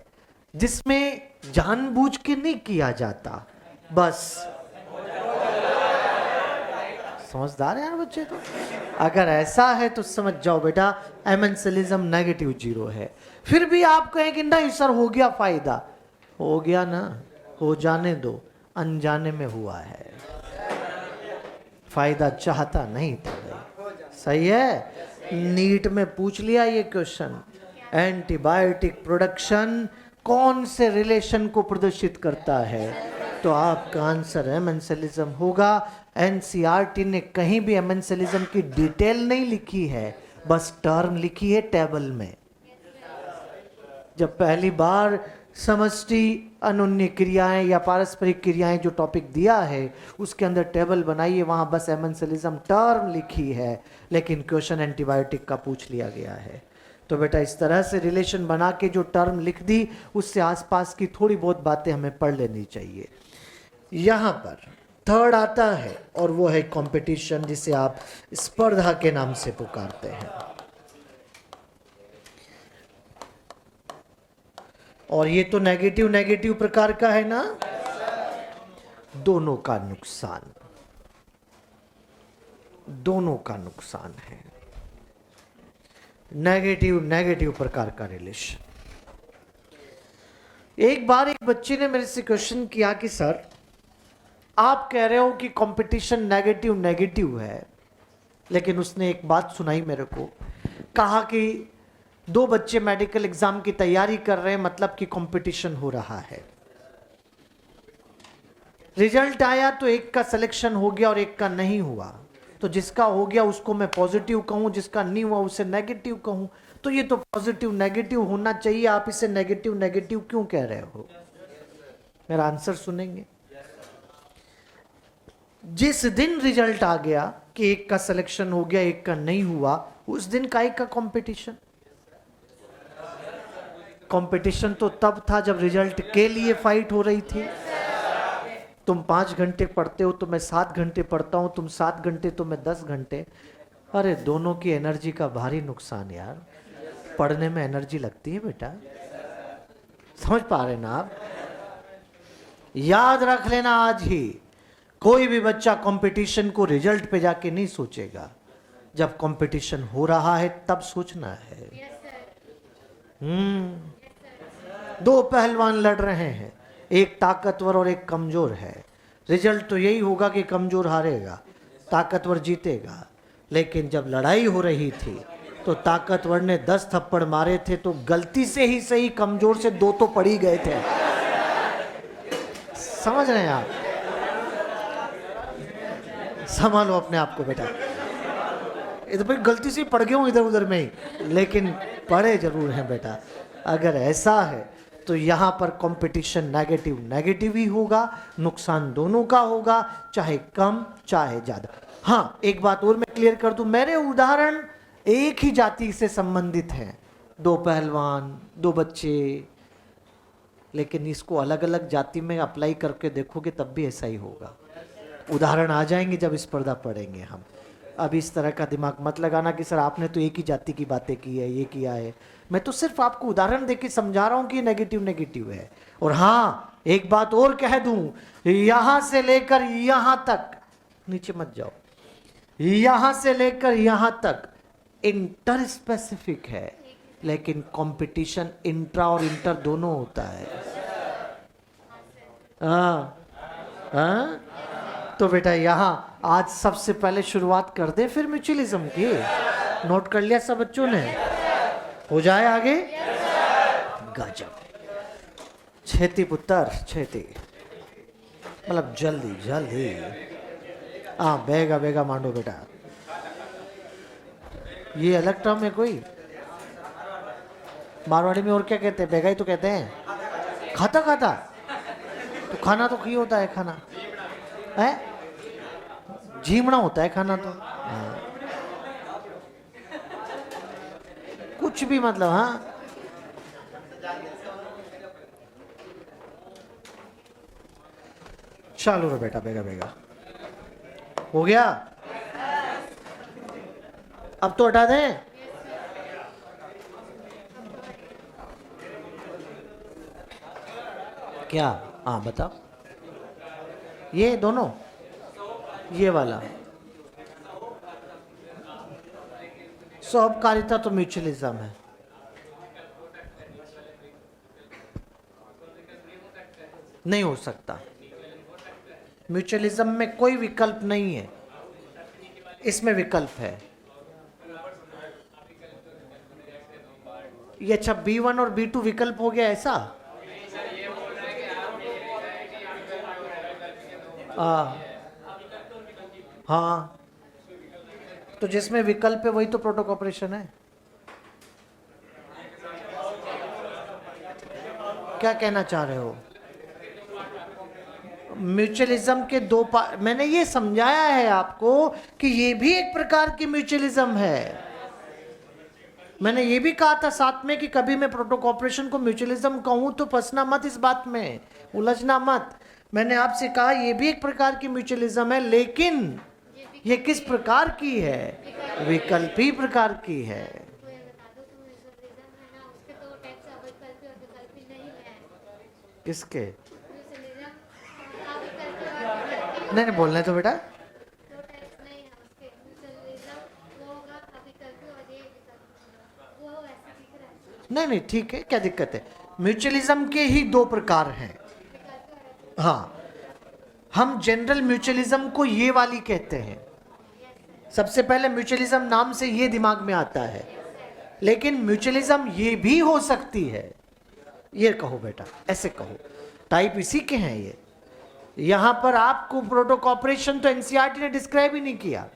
जिसमें जानबूझ के नहीं किया जाता, बस। समझदार है यार बच्चे तो। अगर ऐसा है तो समझ जाओ बेटा एमेंसलिज्म नेगेटिव जीरो है। फिर भी आप कहें कि नहीं सर हो गया फायदा, हो गया ना, हो जाने दो, अनजाने में हुआ है, फायदा चाहता नहीं था भाई। सही है? नीट में पूछ लिया ये क्वेश्चन, एंटीबायोटिक प्रोडक्शन कौन से रिलेशन को प्रदर्शित करता है, तो आपका आंसर एमेंसलिज्म होगा। एनसीईआरटी ने कहीं भी एमेंसलिज्म की डिटेल नहीं लिखी है, बस टर्म लिखी है टेबल में। जब पहली बार समष्टि अनुन्य क्रियाएं या पारस्परिक क्रियाएं जो टॉपिक दिया है उसके अंदर टेबल बनाइए, वहां बस एमेंसलिज्म टर्म लिखी है, लेकिन क्वेश्चन एंटीबायोटिक का पूछ लिया गया है। तो बेटा इस तरह से रिलेशन बना के जो टर्म लिख दी उससे आसपास की थोड़ी बहुत बातें हमें पढ़ लेनी चाहिए। यहां पर थर्ड आता है और वो है कंपटीशन, जिसे आप स्पर्धा के नाम से पुकारते हैं। और ये तो नेगेटिव नेगेटिव प्रकार का है ना, दोनों का नुकसान, दोनों का नुकसान है। नेगेटिव नेगेटिव प्रकार का रिलेशन। एक बार एक बच्चे ने मेरे से क्वेश्चन किया कि सर आप कह रहे हो कि कंपटीशन नेगेटिव नेगेटिव है, लेकिन उसने एक बात सुनाई मेरे को, कहा कि दो बच्चे मेडिकल एग्जाम की तैयारी कर रहे हैं, मतलब कि कंपटीशन हो रहा है। रिजल्ट आया तो एक का सिलेक्शन हो गया और एक का नहीं हुआ, तो जिसका हो गया उसको मैं पॉजिटिव कहूं, जिसका नहीं हुआ उसे नेगेटिव कहूं। तो ये तो पॉजिटिव नेगेटिव होना चाहिए, आप इसे नेगेटिव नेगेटिव क्यों कह रहे हो? मेरा आंसर सुनेंगे। जिस दिन रिजल्ट आ गया कि एक का सिलेक्शन हो गया एक का नहीं हुआ, उस दिन का एक का कंपटीशन। कंपटीशन तो तब था जब रिजल्ट के लिए फाइट हो रही थी। तुम 5 घंटे पढ़ते हो तो मैं 7 घंटे पढ़ता हूं, तुम 7 घंटे तो मैं 10 घंटे। अरे दोनों की एनर्जी का भारी नुकसान यार। पढ़ने में एनर्जी लगती है बेटा, समझ पा रहे ना आप? याद रख लेना, आज ही कोई भी बच्चा कंपटीशन को रिजल्ट पे जाके नहीं सोचेगा, जब कंपटीशन हो रहा है तब सोचना है। दो पहलवान लड़ रहे हैं, एक ताकतवर और एक कमजोर है। रिजल्ट तो यही होगा कि कमजोर हारेगा, ताकतवर जीतेगा। लेकिन जब लड़ाई हो रही थी तो ताकतवर ने 10 थप्पड़ मारे थे, तो गलती से ही सही कमजोर से 2 तो पड़ ही गए थे। समझ रहे हैं आप? संभालो अपने आप को बेटा। इधर भाई गलती से पड़ गया हूं इधर उधर में ही, लेकिन पढ़े जरूर हैं बेटा। अगर ऐसा है तो यहाँ पर कंपटीशन नेगेटिव नेगेटिव ही होगा, नुकसान दोनों का होगा, चाहे कम चाहे ज्यादा। हाँ, एक बात और मैं क्लियर कर दूं, मेरे उदाहरण एक ही जाति से संबंधित हैं, 2 पहलवान 2 बच्चे, लेकिन इसको अलग अलग जाति में अप्लाई करके देखोगे तब भी ऐसा ही होगा। उदाहरण आ जाएंगे जब स्पर्धा पढ़ेंगे हम। अब इस तरह का दिमाग मत लगाना कि सर आपने तो एक ही जाति की बातें की है, ये किया है। मैं तो सिर्फ आपको उदाहरण देके समझा रहा हूं कि नेगेटिव नेगेटिव है। और हाँ, एक बात और कह दूं, यहां से लेकर यहां तक, नीचे मत जाओ, यहां से लेकर यहां तक इंटर स्पेसिफिक है, लेकिन कंपटीशन इंट्रा और इंटर दोनों होता है। हाँ, तो बेटा यहां आज सबसे पहले शुरुआत कर दे, फिर म्यूचुअलिज्म की। नोट कर लिया सब बच्चों ने? हो जाए आगे? गजब, छेती पुत्र छेती, मतलब जल्दी जल्दी। हाँ, बेगा बेगा मांडो बेटा। ये अलग टर्म है कोई? मारवाड़ी में और क्या कहते हैं? बेगा ही तो कहते हैं। खाता खाता तो खाना तो की होता है, खाना है, झीमना होता है खाना तो। कुछ भी मतलब। हाँ, चलो रे बेटा, बेगा बेगा हो गया। अब तो हटा दें। क्या? हाँ बताओ। ये दोनों, ये वाला सौपकारिता तो म्यूचुअलिज्म है। नहीं हो सकता, म्यूचुअलिज्म में कोई विकल्प नहीं है, इसमें विकल्प है। ये अच्छा B1 और B2 विकल्प हो गया ऐसा? हाँ, तो जिसमें विकल्प है वही तो प्रोटोक ऑपरेशन है। क्या कहना चाह रहे हो? म्यूचुअलिज्म के 2 मैंने ये समझाया है आपको कि ये भी एक प्रकार की म्यूचुअलिज्म है। मैंने ये भी कहा था साथ में कि कभी मैं प्रोटोकॉपरेशन को म्यूचुअलिज्म कहूं तो फंसना मत इस बात में, उलझना मत। मैंने आपसे कहा ये भी एक प्रकार की म्यूचुअलिज्म है, लेकिन ये किस प्रकार की है? विकल्पी प्रकार की है। किसके? नहीं नहीं बोलने तो बेटा। नहीं नहीं ठीक है, क्या दिक्कत है? म्यूचुअलिज्म के ही दो प्रकार हैं। हाँ, हम जनरल म्यूचुअलिज्म को ये वाली कहते हैं। सबसे पहले म्यूचुअलिज्म नाम से ये दिमाग में आता है, लेकिन म्यूचुअलिज्म ये भी हो सकती है। ये कहो बेटा, ऐसे कहो, टाइप इसी के हैं ये। यहां पर आपको प्रोटोकॉपरेशन तो एनसीईआरटी ने डिस्क्राइब ही नहीं किया,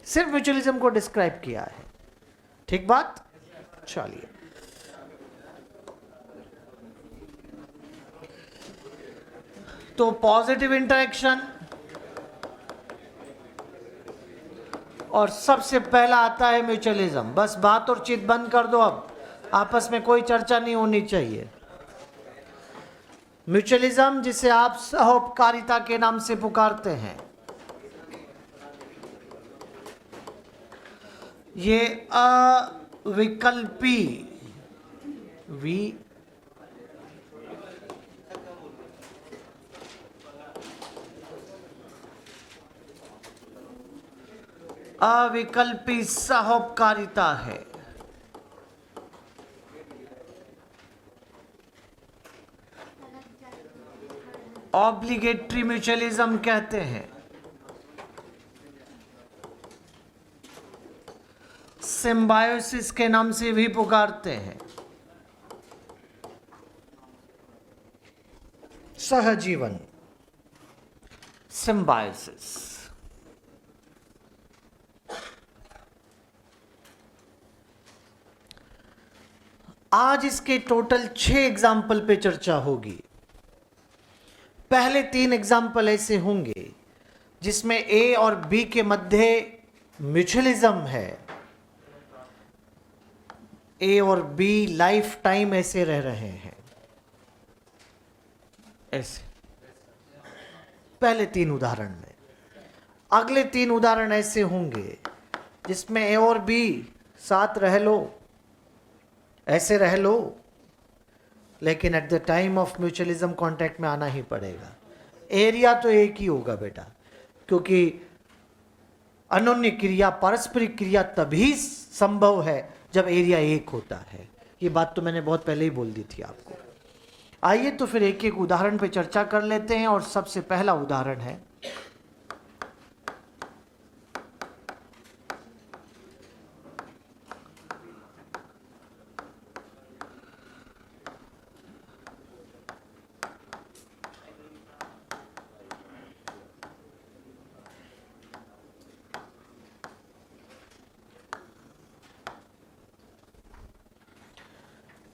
सिर्फ म्यूचुअलिज्म को डिस्क्राइब किया है। ठीक बात? चलिए, तो पॉजिटिव इंटरेक्शन, और सबसे पहला आता है म्यूचुअलिज्म। बस बात और चित बंद कर दो, अब आपस में कोई चर्चा नहीं होनी चाहिए। म्यूचुअलिज्म जिसे आप सहोपकारिता के नाम से पुकारते हैं, ये अविकल्पी अविकल्पी सहोपकारिता है। ऑब्लिगेटरी म्यूचुअलिज्म कहते हैं। सिम्बायोसिस के नाम से भी पुकारते हैं। सहजीवन, सिम्बायोसिस। आज इसके टोटल 6 एग्जाम्पल पे चर्चा होगी। पहले 3 एग्जाम्पल ऐसे होंगे जिसमें ए और बी के मध्य म्यूचुअलिज्म है। ए और बी लाइफ टाइम ऐसे रह रहे हैं, ऐसे पहले 3 उदाहरण में। अगले 3 उदाहरण ऐसे होंगे जिसमें ए और बी साथ रह लो, ऐसे रह लो, लेकिन at the time of mutualism contract में आना ही पड़ेगा। एरिया तो एक ही होगा बेटा, क्योंकि अनोन्य क्रिया, पारस्परिक क्रिया तभी संभव है जब एरिया एक होता है। ये बात तो मैंने बहुत पहले ही बोल दी थी आपको। आइए तो फिर एक एक उदाहरण पे चर्चा कर लेते हैं। और सबसे पहला उदाहरण है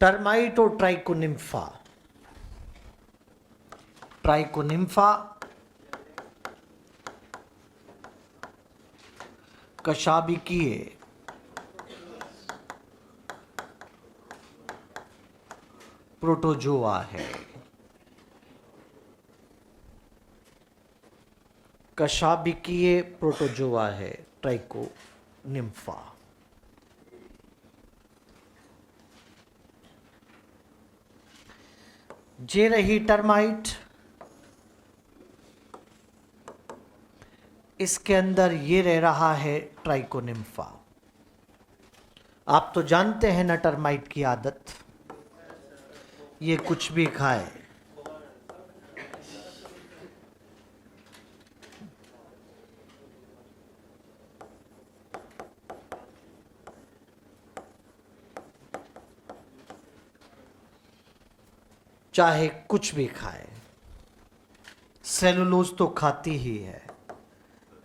टर्माइट और ट्राइकोनिम्फा। ट्राइकोनिम्फा कशाबिकीय प्रोटोजोआ है। कशाबिकीय प्रोटोजोआ है ट्राइकोनिम्फा। जे रही टर्माइट, इसके अंदर ये रह रहा है ट्राइकोनिम्फा। आप तो जानते हैं ना टर्माइट की आदत, ये कुछ भी खाए। चाहे कुछ भी खाए, सेलुलोज तो खाती ही है,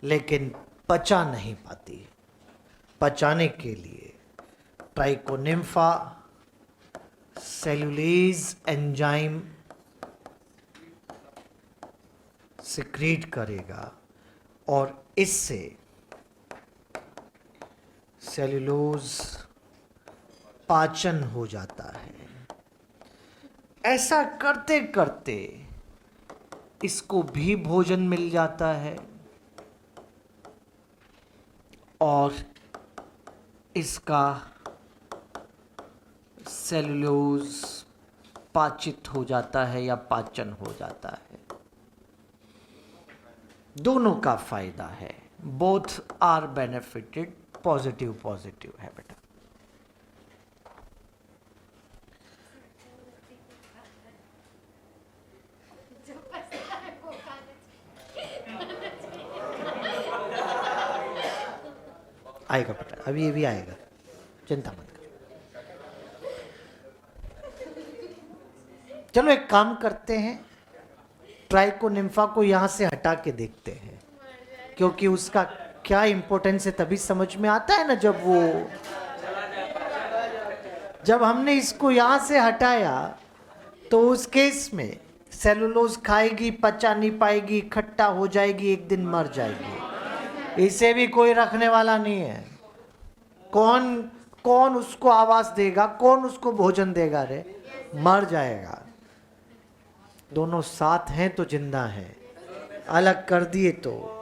लेकिन पचा नहीं पाती। पचाने के लिए ट्राइकोनिम्फा सेलुलेज एंजाइम सिक्रीट करेगा और इससे सेल्यूलोज पाचन हो जाता है। ऐसा करते करते इसको भी भोजन मिल जाता है और इसका सेल्यूलोज पाचित हो जाता है या पाचन हो जाता है। दोनों का फायदा है, both are benefited, positive positive है बेटा। आएगा बेटा, अभी ये भी आएगा, चिंता मत करो। चलो एक काम करते हैं, ट्राइकोनिम्फा को यहां से हटा के देखते हैं, क्योंकि उसका क्या इंपॉर्टेंस है तभी समझ में आता है ना। जब हमने इसको यहां से हटाया तो उस केस में सेलुलोज खाएगी, पचा नहीं पाएगी, इकट्ठा हो जाएगी, एक दिन मर जाएगी। इसे भी कोई रखने वाला नहीं है। कौन उसको आवास देगा, कौन उसको भोजन देगा रे? मर जाएगा। दोनों साथ हैं तो जिंदा हैं, अलग कर दिए तो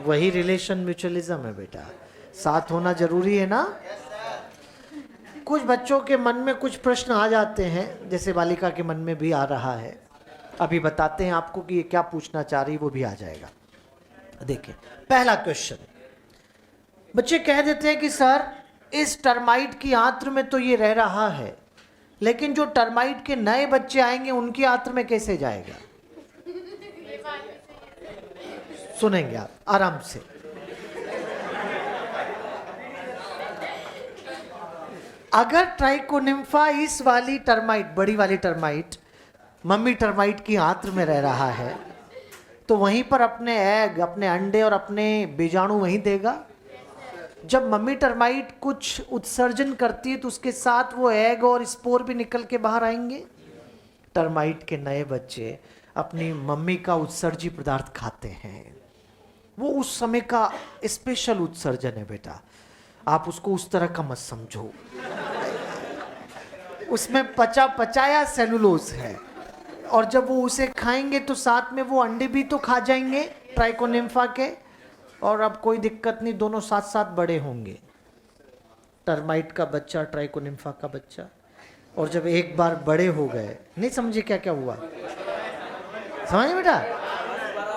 वही रिलेशन म्यूचुअलिज्म है बेटा। साथ होना जरूरी है ना। कुछ बच्चों के मन में कुछ प्रश्न आ जाते हैं, जैसे बालिका के मन में भी आ रहा है। अभी बताते हैं आपको कि ये क्या पूछना चाह रही, वो भी आ जाएगा। देखिए पहला क्वेश्चन, बच्चे कह देते हैं कि सर इस टर्माइट की आंत्र में तो ये रह रहा है, लेकिन जो टर्माइट के नए बच्चे आएंगे उनकी आंत्र में कैसे जाएगा? सुनेंगे आप आराम से। अगर ट्राइकोनिम्फा इस वाली टर्माइट, बड़ी वाली टर्माइट, मम्मी टर्माइट की आंत्र में रह रहा है, तो वहीं पर अपने एग, अपने अंडे और अपने बीजाणु वहीं देगा। जब मम्मी टर्माइट कुछ उत्सर्जन करती है तो उसके साथ वो एग और स्पोर भी निकल के बाहर आएंगे। टर्माइट के नए बच्चे अपनी मम्मी का उत्सर्जी पदार्थ खाते हैं। वो उस समय का स्पेशल उत्सर्जन है बेटा, आप उसको उस तरह का मत समझो। उसमें पचाया सेलुलोज है, और जब वो उसे खाएंगे तो साथ में वो अंडे भी तो खा जाएंगे ट्राइकोनिम्फा के, और अब कोई दिक्कत नहीं, दोनों साथ साथ बड़े होंगे। टर्माइट का बच्चा, ट्राइकोनिम्फा का बच्चा। और जब एक बार बड़े हो गए, नहीं समझे क्या क्या हुआ? समझे बेटा?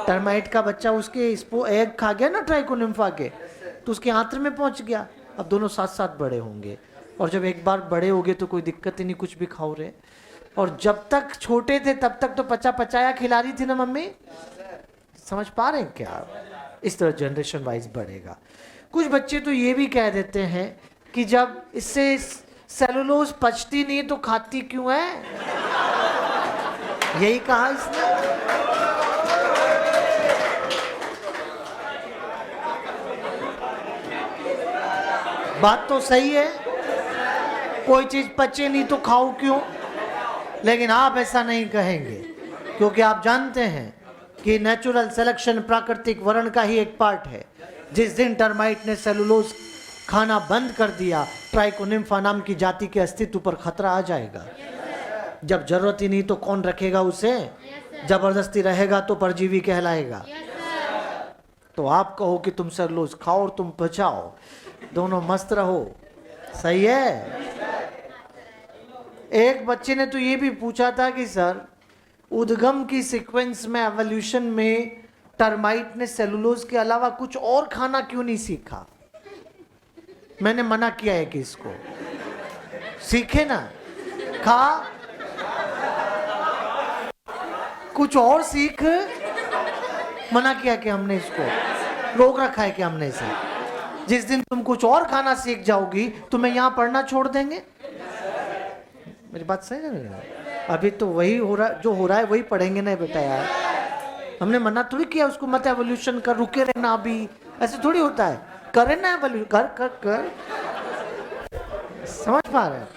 टर्माइट का बच्चा उसके एग खा गया ना ट्राइकोनिम्फा के, तो उसके आंत्र में पहुंच गया। अब दोनों साथ साथ बड़े होंगे, और जब एक बार बड़े हो गए तो कोई दिक्कत ही नहीं, कुछ भी खाओ रहे। और जब तक छोटे थे तब तक तो पचाया खिला रही थी ना मम्मी। समझ पा रहे हैं क्या आप? इस तरह जनरेशन वाइज बढ़ेगा। कुछ बच्चे तो ये भी कह देते हैं कि जब इससे सेलुलोज पचती नहीं तो खाती क्यों है? यही कहा इसने। बात तो सही है, कोई चीज पचे नहीं तो खाओ क्यों, लेकिन आप ऐसा नहीं कहेंगे, क्योंकि आप जानते हैं कि नेचुरल सिलेक्शन प्राकृतिक वर्ण का ही एक पार्ट है। जिस दिन टर्माइट ने सेलुलोज खाना बंद कर दिया, ट्राइकोनिम्फा नाम की जाति के अस्तित्व पर खतरा आ जाएगा। जब जरूरत ही नहीं तो कौन रखेगा उसे? जबरदस्ती रहेगा तो परजीवी कहलाएगा। तो आप कहो कि तुम सेलुलोज खाओ और तुम बचाओ, दोनों मस्त रहो। सही है। एक बच्चे ने तो ये भी पूछा था कि सर उद्गम की सीक्वेंस में, एवोल्यूशन में टर्माइट ने सेलुलोज के अलावा कुछ और खाना क्यों नहीं सीखा? मैंने मना किया है कि इसको सीखे ना, खा कुछ और सीख। मना किया कि हमने, इसको रोक रखा है कि हमने इसे। जिस दिन तुम कुछ और खाना सीख जाओगी तुम्हें यहां पढ़ना छोड़ देंगे। मेरी बात सही है? अभी तो वही हो रहा, जो हो रहा है वही पढ़ेंगे ना बेटा यार। हमने मना थोड़ी किया उसको मत एवोल्यूशन कर, रुके रहना। अभी ऐसे थोड़ी होता है, करे ना एवोल्यूशन, कर कर कर। समझ पा रहे हैं?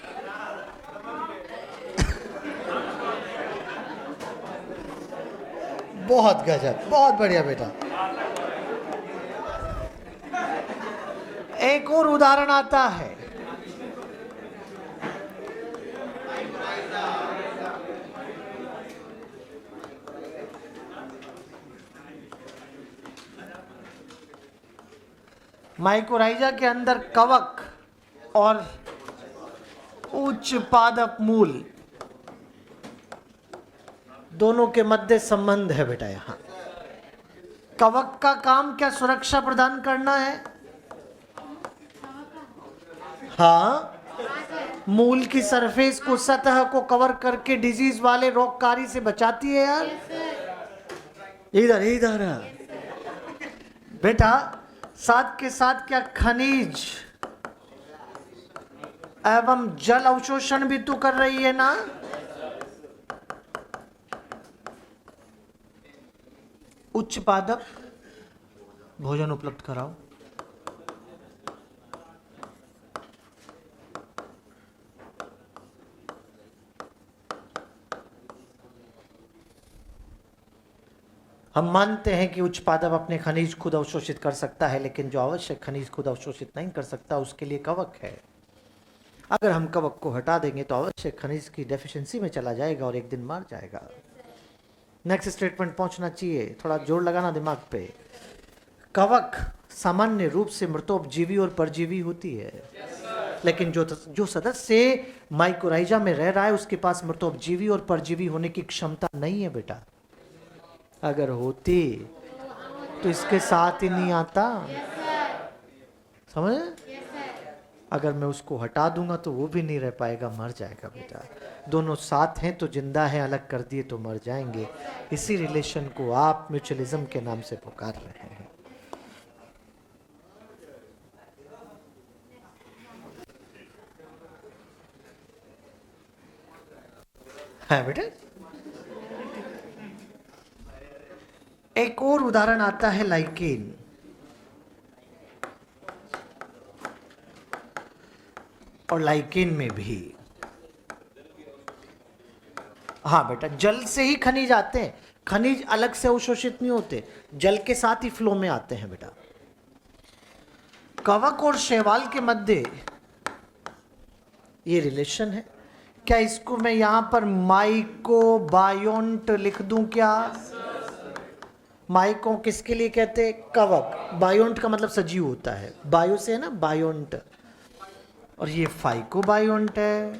बहुत गजब, बहुत बढ़िया बेटा। एक और उदाहरण आता है, माइकोराइजा के अंदर कवक और उच्च पादप मूल दोनों के मध्य संबंध है बेटा। यहां कवक का काम क्या सुरक्षा प्रदान करना है? हाँ, मूल की सरफेस को, सतह को कवर करके डिजीज वाले रोगकारी से बचाती है यार। इधर इधर बेटा, साथ के साथ क्या खनिज एवं जल अवशोषण भी तो कर रही है ना। उच्च पादप भोजन उपलब्ध कराओ। हम मानते हैं कि उच्च पादप अपने खनिज खुद अवशोषित कर सकता है, लेकिन जो आवश्यक खनिज खुद अवशोषित नहीं कर सकता उसके लिए कवक है। अगर हम कवक को हटा देंगे तो आवश्यक खनिज की डेफिशिएंसी में चला जाएगा और एक दिन मर जाएगा। नेक्स्ट स्टेटमेंट पहुंचना चाहिए, थोड़ा जोर लगाना दिमाग पे। कवक सामान्य रूप से मृतोपजीवी और परजीवी होती है, लेकिन जो सदस्य माइकोराइजा में रह रहा है उसके पास मृतोपजीवी और परजीवी होने की क्षमता नहीं है बेटा। अगर होती तो इसके साथ ही नहीं आता, समझ? अगर मैं उसको हटा दूंगा तो वो भी नहीं रह पाएगा, मर जाएगा बेटा। दोनों साथ हैं तो जिंदा हैं, अलग कर दिए तो मर जाएंगे। इसी रिलेशन को आप म्यूचुअलिज्म के नाम से पुकार रहे हैं। है बेटा। एक और उदाहरण आता है लाइकेन। और लाइकेन में भी हाँ बेटा, जल से ही खनिज आते हैं। खनिज अलग से अवशोषित नहीं होते, जल के साथ ही फ्लो में आते हैं बेटा। कवक और शैवाल के मध्य ये रिलेशन है। क्या इसको मैं यहां पर माइकोबायोन्ट लिख दूं क्या? माइको किसके लिए कहते हैं? कवक। बायोन्ट का मतलब सजीव होता है, बायो से है ना, बायोन्ट। और ये फाइकोबायोन्ट है।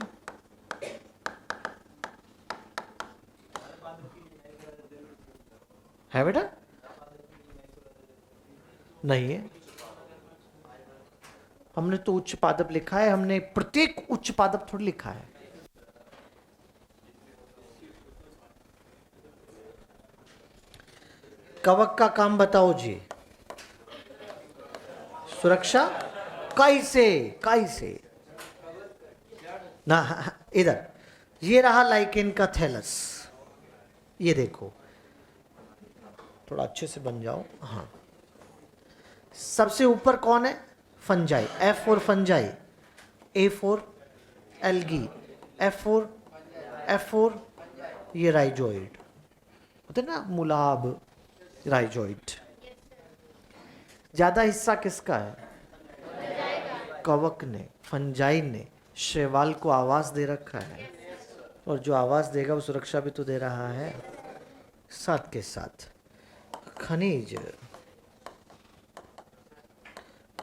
बेटा? नहीं है, हमने तो उच्च पादप लिखा है, हमने प्रत्येक उच्च पादप थोड़ी लिखा है। कवक का काम बताओ जी। सुरक्षा कैसे? कैसे ना, इधर ये रहा लाइकेन का थैलस। ये देखो, थोड़ा अच्छे से बन जाओ। हाँ, सबसे ऊपर कौन है? Fungi. F for fungi, A for algae, F for ये राइजोइड होते ना, मुलाब राइजोइड। ज्यादा हिस्सा किसका है? कवक ने, फंजाई ने शैवाल को आवास दे रखा है, और जो आवास देगा वो सुरक्षा भी तो दे रहा है। साथ के साथ खनिज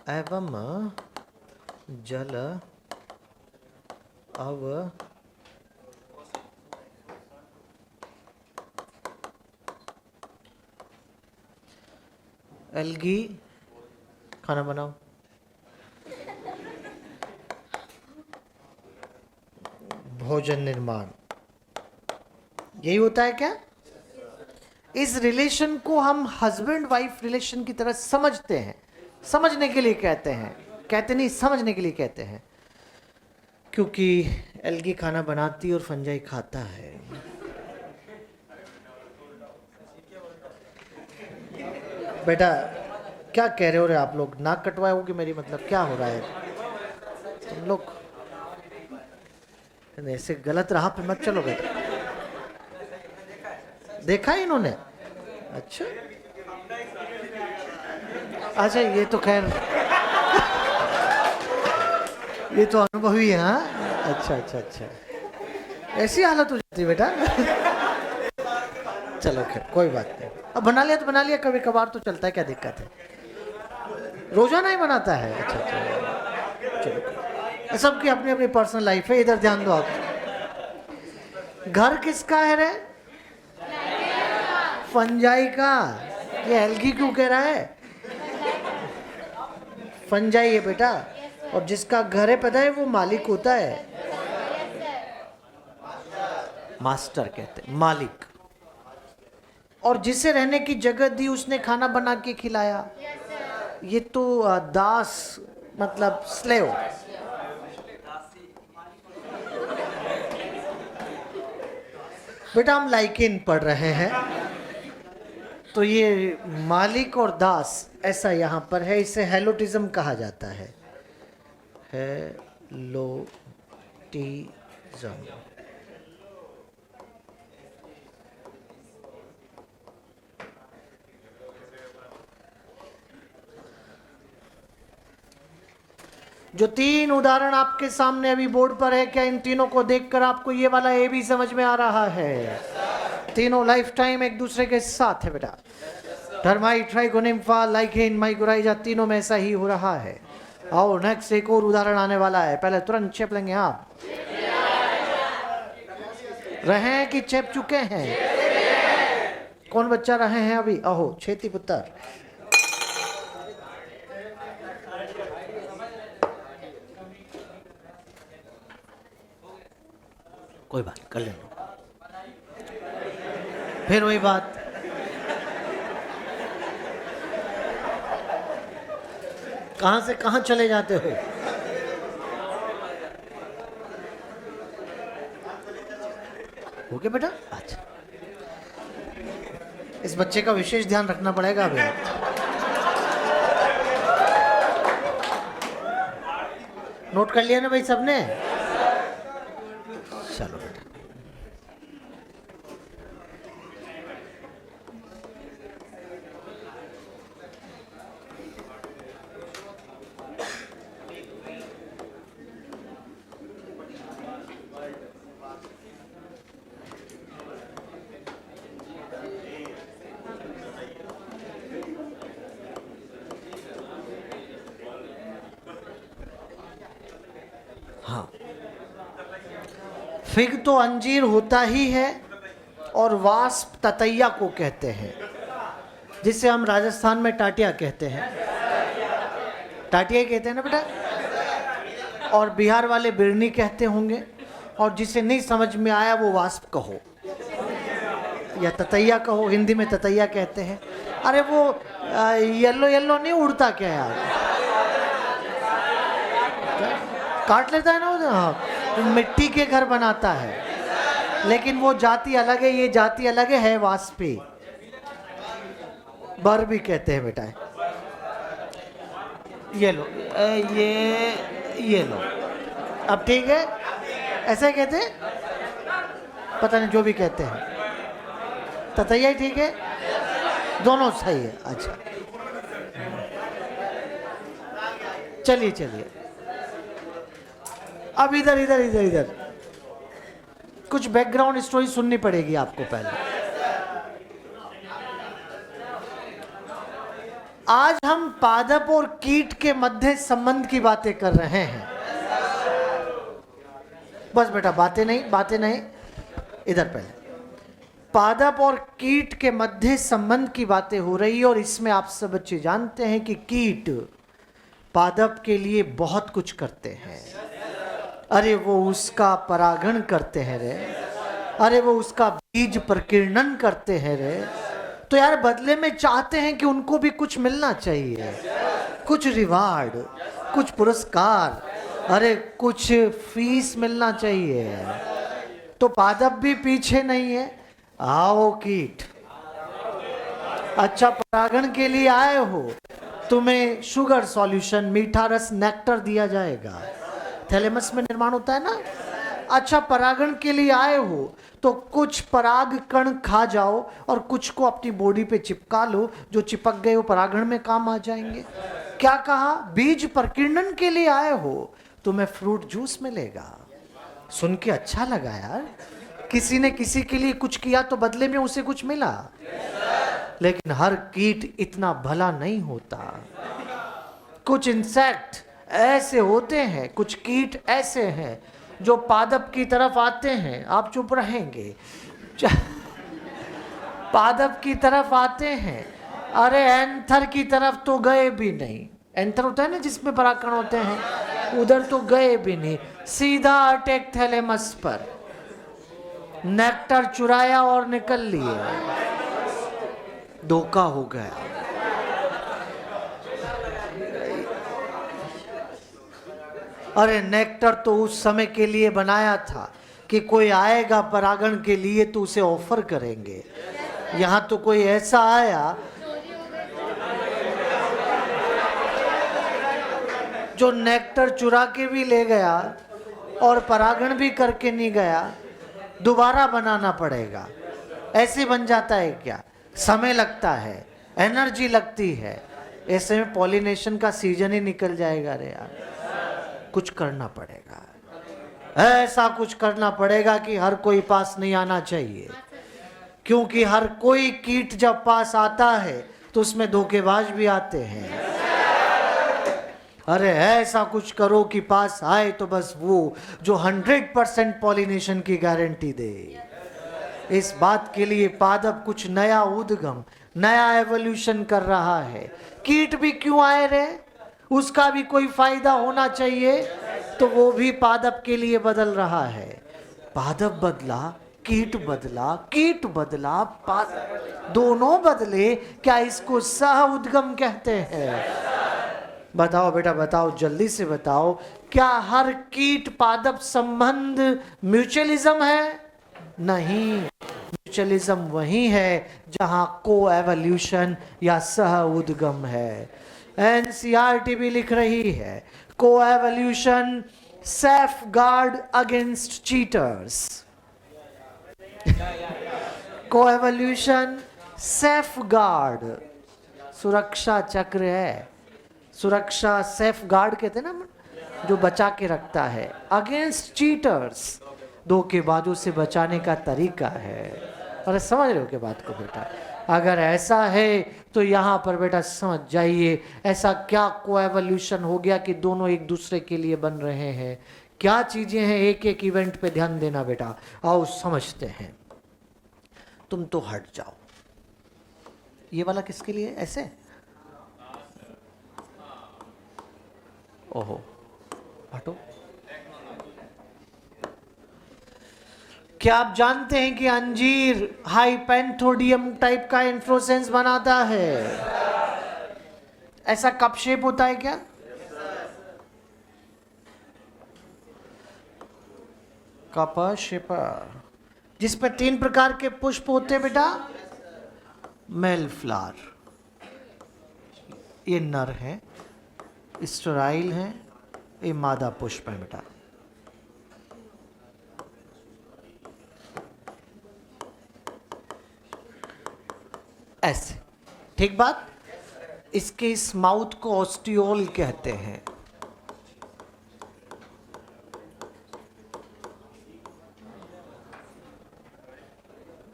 एवं जल एल्गी, खाना बनाओ। भोजन निर्माण, यही होता है क्या? इस रिलेशन को हम हस्बैंड वाइफ रिलेशन की तरह समझते हैं। समझने के लिए कहते हैं, कहते नहीं, समझने के लिए कहते हैं, क्योंकि एल्गी खाना बनाती और फंजाई खाता है। बेटा क्या कह रहे हो रे आप लोग? नाक कटवाए हो कि मेरी, मतलब क्या हो रहा है? तुम लोग ऐसे गलत राह पे मत चलो बेटा। देखा है इन्होंने? अच्छा अच्छा, ये तो खैर ये तो अनुभवी है। हाँ, अच्छा अच्छा अच्छा, ऐसी हालत हो जाती है बेटा। चलो खैर कोई बात नहीं, अब बना लिया तो बना लिया, कभी कभार तो चलता है, क्या दिक्कत है, रोजाना ही बनाता है। अच्छा अच्छा, चलो सबकी अपनी अपनी पर्सनल लाइफ है, इधर ध्यान दो आप। घर किसका है रे? फंजाई का। ये हल्की क्यों कह रहा है? फंजाई है बेटा, और जिसका घर है पता है वो मालिक होता है, मास्टर कहते हैं, मालिक। और जिसे रहने की जगह दी उसने खाना बना के खिलाया, ये तो दास मतलब स्लेव। बेटा हम लाइकिन पढ़ रहे हैं, तो ये मालिक और दास ऐसा यहाँ पर है, इसे हेलोटिज्म कहा जाता है। हेलोटिज्म। जो तीन उदाहरण आपके सामने अभी बोर्ड पर है, क्या इन तीनों को देखकर आपको ये वाला ए भी समझ में आ रहा है? तीनों लाइफ टाइम एक दूसरे के साथ है बेटा। टर्माइट, ट्राइगोनिम्फा, लाइकेन, माइकोराइजा, तीनों में ऐसा ही हो रहा है। आओ नेक्स्ट एक और उदाहरण आने वाला है, पहले तुरंत चेप लेंगे आप। रहे हैं कि चेप चुके हैं? कौन बच्चा रहे हैं अभी? अहो छेती पुत्र। कोई बात कर लेना, फिर वही बात। कहां से कहां चले जाते हो? हो गया बेटा? अच्छा, इस बच्चे का विशेष ध्यान रखना पड़ेगा अभी। नोट कर लिया ना भाई सबने? चलो बेटा, हाँ, फिग तो अंजीर होता ही है, और वास्प ततैया को कहते हैं, जिसे हम राजस्थान में टाटिया कहते हैं। टाटिया ही कहते हैं ना बेटा? और बिहार वाले बिरनी कहते होंगे, और जिसे नहीं समझ में आया वो वास्प कहो या ततैया कहो, हिंदी में ततैया कहते हैं। अरे वो येलो येलो नहीं उड़ता क्या यार? काट लेता है ना वो? हाँ, मिट्टी के घर बनाता है, लेकिन वो जाति अलग है, ये जाति अलग है वास्पी। बर भी कहते हैं बेटा। ये लो, ये लो, अब ठीक है? ऐसे कहते हैं, पता नहीं जो भी कहते हैं, ततैया ही ठीक है, दोनों सही है। अच्छा चलिए चलिए, अब इधर इधर इधर इधर कुछ बैकग्राउंड स्टोरी सुननी पड़ेगी आपको पहले। आज हम पादप और कीट के मध्य संबंध की बातें कर रहे हैं। बस बेटा बातें नहीं, इधर पहले पादप और कीट के मध्य संबंध की बातें हो रही है, और इसमें आप सब बच्चे जानते हैं कि कीट पादप के लिए बहुत कुछ करते हैं। अरे वो उसका परागण करते हैं रे, अरे वो उसका बीज प्रकीर्णन करते हैं रे, तो यार बदले में चाहते हैं कि उनको भी कुछ मिलना चाहिए, कुछ रिवार्ड, कुछ पुरस्कार, अरे कुछ फीस मिलना चाहिए। तो पादप भी पीछे नहीं है। आओ कीट, अच्छा परागण के लिए आए हो, तुम्हें शुगर सॉल्यूशन, मीठा रस, नेक्टर दिया जाएगा। थैलेमस में निर्माण होता है ना। अच्छा परागण के लिए आए हो तो कुछ पराग कण खा जाओ और कुछ को अपनी बॉडी पे चिपका लो, जो चिपक गए वो परागण में काम आ जाएंगे। क्या कहा? बीज प्रकीर्णन के लिए आए हो तुम्हें फ्रूट जूस मिलेगा। सुन के अच्छा लगा यार, किसी ने किसी के लिए कुछ किया तो बदले में उसे कुछ मिला। लेकिन हर कीट इतना भला नहीं होता। कुछ इंसेक्ट ऐसे होते हैं, कुछ कीट ऐसे हैं जो पादप की तरफ आते हैं, आप चुप रहेंगे, पादप की तरफ आते हैं, अरे एंथर की तरफ तो गए भी नहीं। एंथर होता है ना जिसमें परागकण होते हैं, उधर तो गए भी नहीं, सीधा अटैक थैलेमस पर, नेक्टर चुराया और निकल लिए। धोखा हो गया। अरे नेक्टर तो उस समय के लिए बनाया था कि कोई आएगा परागण के लिए तो उसे ऑफर करेंगे। यहां तो कोई ऐसा आया जो नेक्टर चुरा के भी ले गया और परागण भी करके नहीं गया, दोबारा बनाना पड़ेगा। ऐसे बन जाता है क्या? समय लगता है, एनर्जी लगती है। ऐसे में पॉलिनेशन का सीजन ही निकल जाएगा। रे यार, कुछ करना पड़ेगा, ऐसा कुछ करना पड़ेगा कि हर कोई पास नहीं आना चाहिए, क्योंकि हर कोई कीट जब पास आता है तो उसमें धोखेबाज भी आते हैं। अरे ऐसा कुछ करो कि पास आए तो बस वो जो 100% पॉलिनेशन की गारंटी दे। इस बात के लिए पादप कुछ नया उद्गम, नया एवोल्यूशन कर रहा है। कीट भी क्यों आए रे, उसका भी कोई फायदा होना चाहिए, तो वो भी पादप के लिए बदल रहा है। पादप बदला, कीट बदला, कीट बदला, दोनों बदले, क्या इसको सह उद्गम कहते हैं? बताओ बेटा, बताओ, जल्दी से बताओ, क्या हर कीट पादप संबंध म्यूचुअलिज्म है? नहीं, म्यूचुअलिज्म वही है जहां को एवोल्यूशन या सह उद्गम है। एनसीईआरटी भी लिख रही है, को evolution safe guard against cheaters. को एवोल्यूशन सेफ गार्ड, सुरक्षा चक्र है। सुरक्षा सेफ गार्ड कहते हैं ना, जो बचा के रखता है, अगेंस्ट चीटर्स, धोखेबाजों से बचाने का तरीका है। अरे समझ रहे हो के बात को बेटा? अगर ऐसा है तो यहाँ पर बेटा समझ जाइए, ऐसा क्या कोएवोल्यूशन हो गया कि दोनों एक दूसरे के लिए बन रहे हैं। क्या चीजें हैं, एक एक इवेंट पे ध्यान देना बेटा। आओ समझते हैं। तुम तो हट जाओ, ये वाला किसके लिए? ऐसे, ओहो, हटो। क्या आप जानते हैं कि अंजीर हाइपेंथोडियम टाइप का इन्फ्लोरेसेंस बनाता है? ऐसा कप शेप होता है क्या? कप शेप, जिसमें 3 प्रकार के पुष्प होते हैं बेटा। मेल फ्लावर, ये नर है, स्टेराइल है, ये मादा पुष्प है बेटा। ऐसे, ठीक बात। इसके इस माउथ को ऑस्टियोल कहते हैं।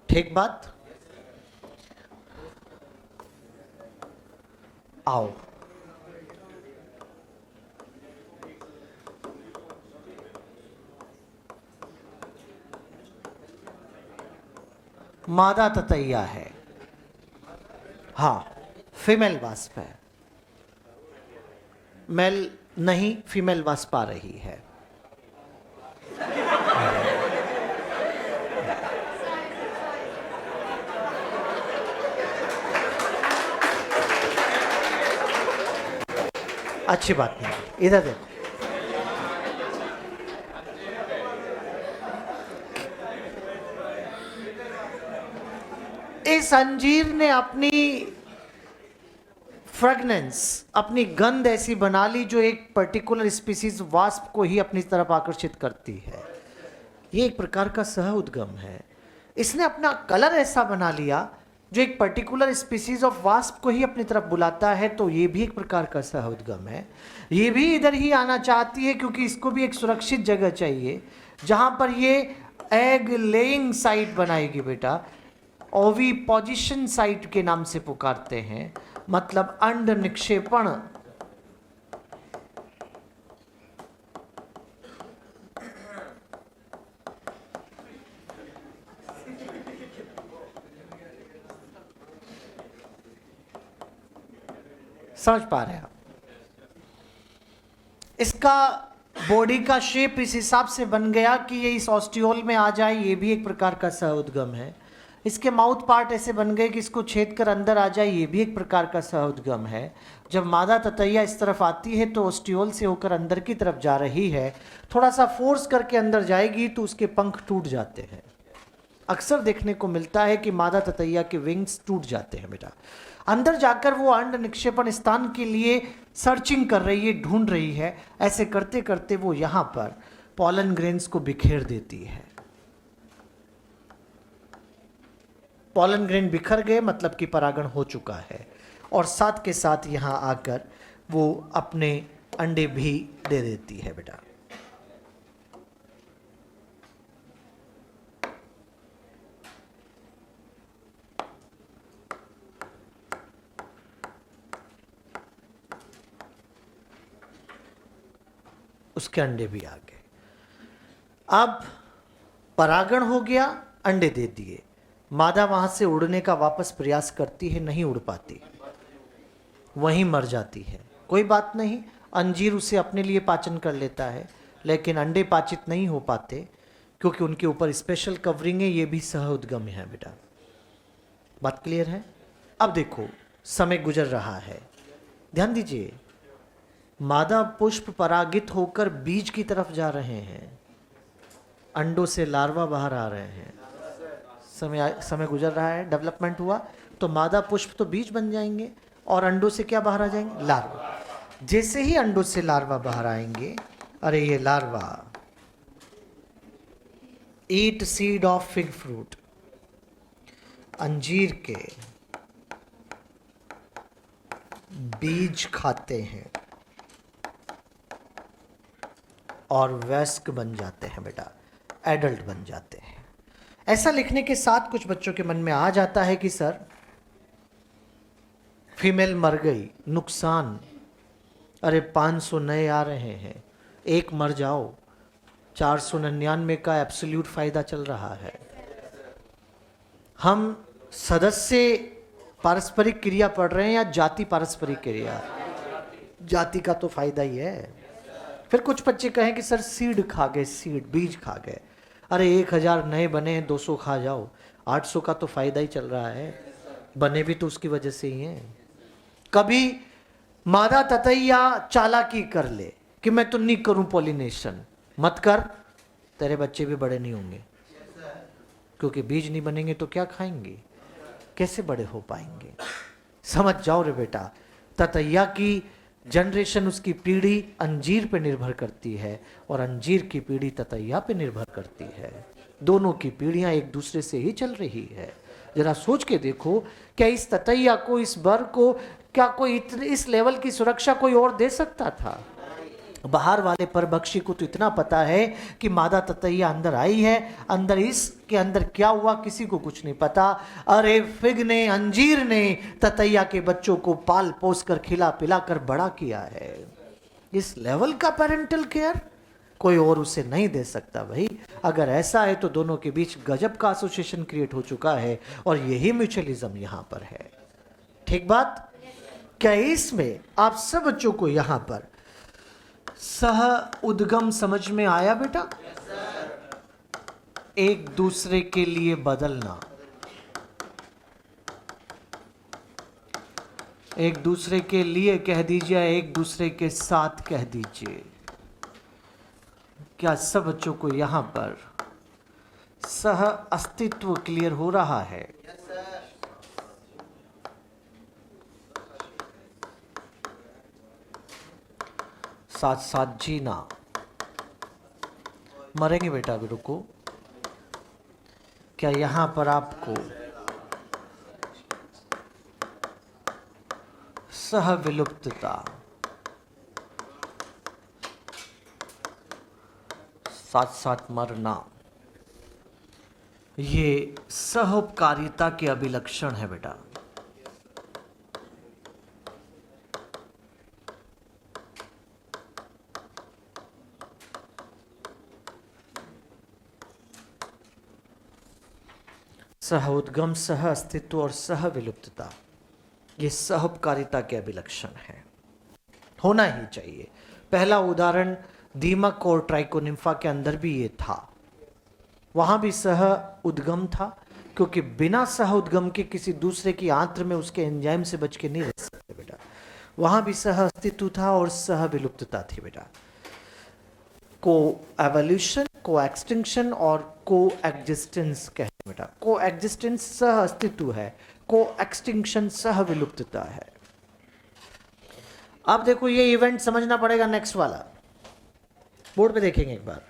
ठीक बात। आओ, मादा ततैया है, हाँ, फीमेल वास्प है। मेल नहीं, फीमेल वास्प आ रही है। अच्छी बात नहीं, इधर देखो। इस अंजीर ने अपनी फ्रेगनेंस, अपनी गंध ऐसी बना ली जो एक पर्टिकुलर स्पीसीज वास्प को ही अपनी तरफ आकर्षित करती है। ये एक प्रकार का सह उद्गम है। इसने अपना कलर ऐसा बना लिया जो एक पर्टिकुलर स्पीसीज ऑफ वास्प को ही अपनी तरफ बुलाता है, तो ये भी एक प्रकार का सहोदगम है। ये भी इधर ही आना चाहती है क्योंकि इसको भी एक सुरक्षित जगह चाहिए जहां पर ये एग लेइंग साइट बनाएगी बेटा। ओवी पोजिशन साइट के नाम से पुकारते हैं, मतलब अंड निक्षेपण। समझ पा रहे हैं आप? इसका बॉडी का शेप इस हिसाब से बन गया कि ये इस ऑस्टियोल में आ जाए, ये भी एक प्रकार का सहोदगम है। इसके माउथ पार्ट ऐसे बन गए कि इसको छेद कर अंदर आ जाए, ये भी एक प्रकार का सहोदगम है। जब मादा ततैया इस तरफ आती है तो ऑस्टियोल से होकर अंदर की तरफ जा रही है, थोड़ा सा फोर्स करके अंदर जाएगी तो उसके पंख टूट जाते हैं। अक्सर देखने को मिलता है कि मादा ततैया के विंग्स टूट जाते हैं बेटा। अंदर जाकर वो अंड निक्षेपण स्थान के लिए सर्चिंग कर रही है, ढूंढ रही है। ऐसे करते करते वो यहां पर पॉलन ग्रेन्स को बिखेर देती है। पॉलन ग्रेन बिखर गए मतलब कि परागण हो चुका है, और साथ के साथ यहां आकर वो अपने अंडे भी दे देती है बेटा। उसके अंडे भी आ गए। अब परागण हो गया, अंडे दे दिए। मादा वहां से उड़ने का वापस प्रयास करती है, नहीं उड़ पाती, वहीं मर जाती है। कोई बात नहीं, अंजीर उसे अपने लिए पाचन कर लेता है, लेकिन अंडे पाचित नहीं हो पाते क्योंकि उनके ऊपर स्पेशल कवरिंग है। ये भी सहोदगम है बेटा। बात क्लियर है? अब देखो, समय गुजर रहा है, ध्यान दीजिए। मादा पुष्प परागित होकर बीज की तरफ जा रहे हैं, अंडों से लार्वा बाहर आ रहे हैं। समय गुजर रहा है, डेवलपमेंट हुआ, तो मादा पुष्प तो बीज बन जाएंगे और अंडों से क्या बाहर आ जाएंगे? लार्वा। जैसे ही अंडों से लार्वा बाहर आएंगे, अरे ये larva eat seed of fig fruit, अंजीर के बीज खाते हैं और वयस्क बन जाते हैं बेटा, एडल्ट बन जाते हैं। ऐसा लिखने के साथ कुछ बच्चों के मन में आ जाता है कि सर फीमेल मर गई, नुकसान, अरे 500 नए आ रहे हैं, एक मर जाओ, 499 का एब्सोल्यूट फायदा चल रहा है। हम सदस्य पारस्परिक क्रिया पढ़ रहे हैं या जाति पारस्परिक क्रिया? जाति का तो फायदा ही है। फिर कुछ बच्चे कहें कि सर सीड खा गए, सीड बीज खा गए, अरे 1000 नए बने हैं, 200 खा जाओ, 800 का तो फायदा ही चल रहा है, बने भी तो उसकी वजह से ही हैं। कभी मादा ततैया चालाकी कर ले कि मैं तो नहीं करूं पॉलिनेशन, मत कर, तेरे बच्चे भी बड़े नहीं होंगे, क्योंकि बीज नहीं बनेंगे तो क्या खाएंगे, कैसे बड़े हो पाएंगे। समझ जाओ रे बेटा, ततैया की जनरेशन, उसकी पीढ़ी अंजीर पे निर्भर करती है और अंजीर की पीढ़ी ततैया पे निर्भर करती है। दोनों की पीढ़ियां एक दूसरे से ही चल रही है। जरा सोच के देखो, क्या इस ततैया को, इस बर को, क्या कोई इस लेवल की सुरक्षा कोई और दे सकता था? बाहर वाले परभक्षी को तो इतना पता है कि मादा ततैया अंदर आई है, अंदर इसके अंदर क्या हुआ किसी को कुछ नहीं पता। अरे फिग ने, अंजीर ने ततैया के बच्चों को पाल पोस कर, खिला पिला कर बड़ा किया है। इस लेवल का पेरेंटल केयर कोई और उसे नहीं दे सकता भाई। अगर ऐसा है तो दोनों के बीच गजब का एसोसिएशन क्रिएट हो चुका है और यही म्यूचुअलिज्म यहां पर है। ठीक बात? क्या इसमें आप सब बच्चों को यहां पर सह उद्गम समझ में आया बेटा? एक दूसरे के लिए बदलना, एक दूसरे के लिए कह दीजिए, एक दूसरे के साथ कह दीजिए। क्या सब बच्चों को यहां पर सह अस्तित्व क्लियर हो रहा है? साथ साथ जीना। मरेंगे बेटा, रुको। क्या यहां पर आपको सह विलुप्तता, साथ साथ मरना, ये सहोपकारिता के अभिलक्षण है बेटा। सह उद्गम, सह अस्तित्व और सह विलुप्तता, ये सहोपकारिता के अभिलक्षण है, होना ही चाहिए। पहला उदाहरण दीमक और ट्राइकोनिम्फा के अंदर भी ये था, वहां भी सह उद्गम था, क्योंकि बिना सह उद्गम के किसी दूसरे की आंत्र में उसके एंजाइम से बच के नहीं रह सकते बेटा। वहां भी सह अस्तित्व था और सह विलुप्तता थी बेटा। को एवोल्यूशन, को एक्सटिंक्शन और को एग्जिस्टेंस कहते हैं बेटा। को एग्जिस्टेंस सह अस्तित्व है, को एक्सटिंक्शन सह विलुप्तता है। अब देखो ये इवेंट समझना पड़ेगा, नेक्स्ट वाला बोर्ड पे देखेंगे एक बार।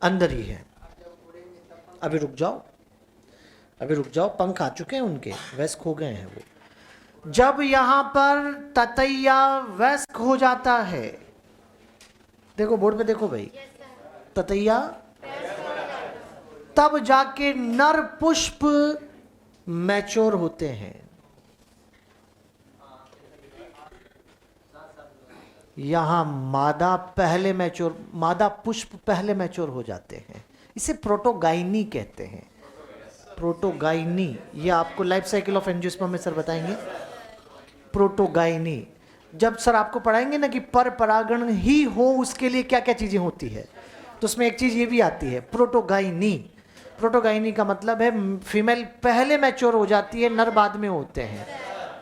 अंदर ही है, अभी रुक जाओ, अभी रुक जाओ, पंख आ चुके हैं उनके, वयस्क हो गए हैं वो। जब यहां पर ततैया वयस्क हो जाता है, देखो बोर्ड पे देखो भाई, ततैया, तब जाके नर पुष्प मैच्योर होते हैं। यहां मादा पहले मैच्योर, मादा पुष्प पहले मैच्योर हो जाते हैं। इसे प्रोटोगाइनी कहते हैं, प्रोटोगाइनी। ये आपको लाइफ साइकिल ऑफ एंजियोस्पर्म में सर बताएंगे। प्रोटोगाइनी, जब सर आपको पढ़ाएंगे ना कि पर परागण ही हो उसके लिए क्या क्या चीजें होती है, तो उसमें एक चीज ये भी आती है, प्रोटोगाइनी। प्रोटोगाइनी का मतलब है फीमेल पहले मैच्योर हो जाती है, नर बाद में होते हैं।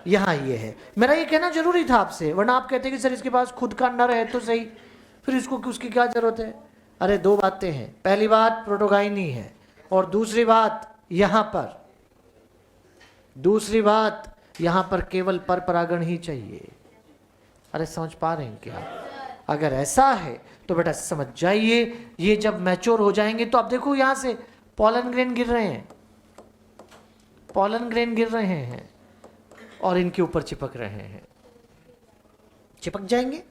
यहाँ ये है, मेरा ये कहना जरूरी था आपसे, वरना आप कहते कि सर इसके पास खुद का नर है तो सही, फिर इसको उसकी क्या जरूरत है। अरे दो बातें हैं, पहली बात प्रोटोगाइनी है, और दूसरी बात यहां पर, दूसरी बात यहां पर केवल पर परागण ही चाहिए। अरे समझ पा रहे हैं क्या? अगर ऐसा है तो बेटा समझ जाइए, ये जब मैच्योर हो जाएंगे तो आप देखो यहां से पॉलन ग्रेन गिर रहे हैं, पॉलन ग्रेन गिर रहे हैं और इनके ऊपर चिपक रहे हैं, चिपक जाएंगे।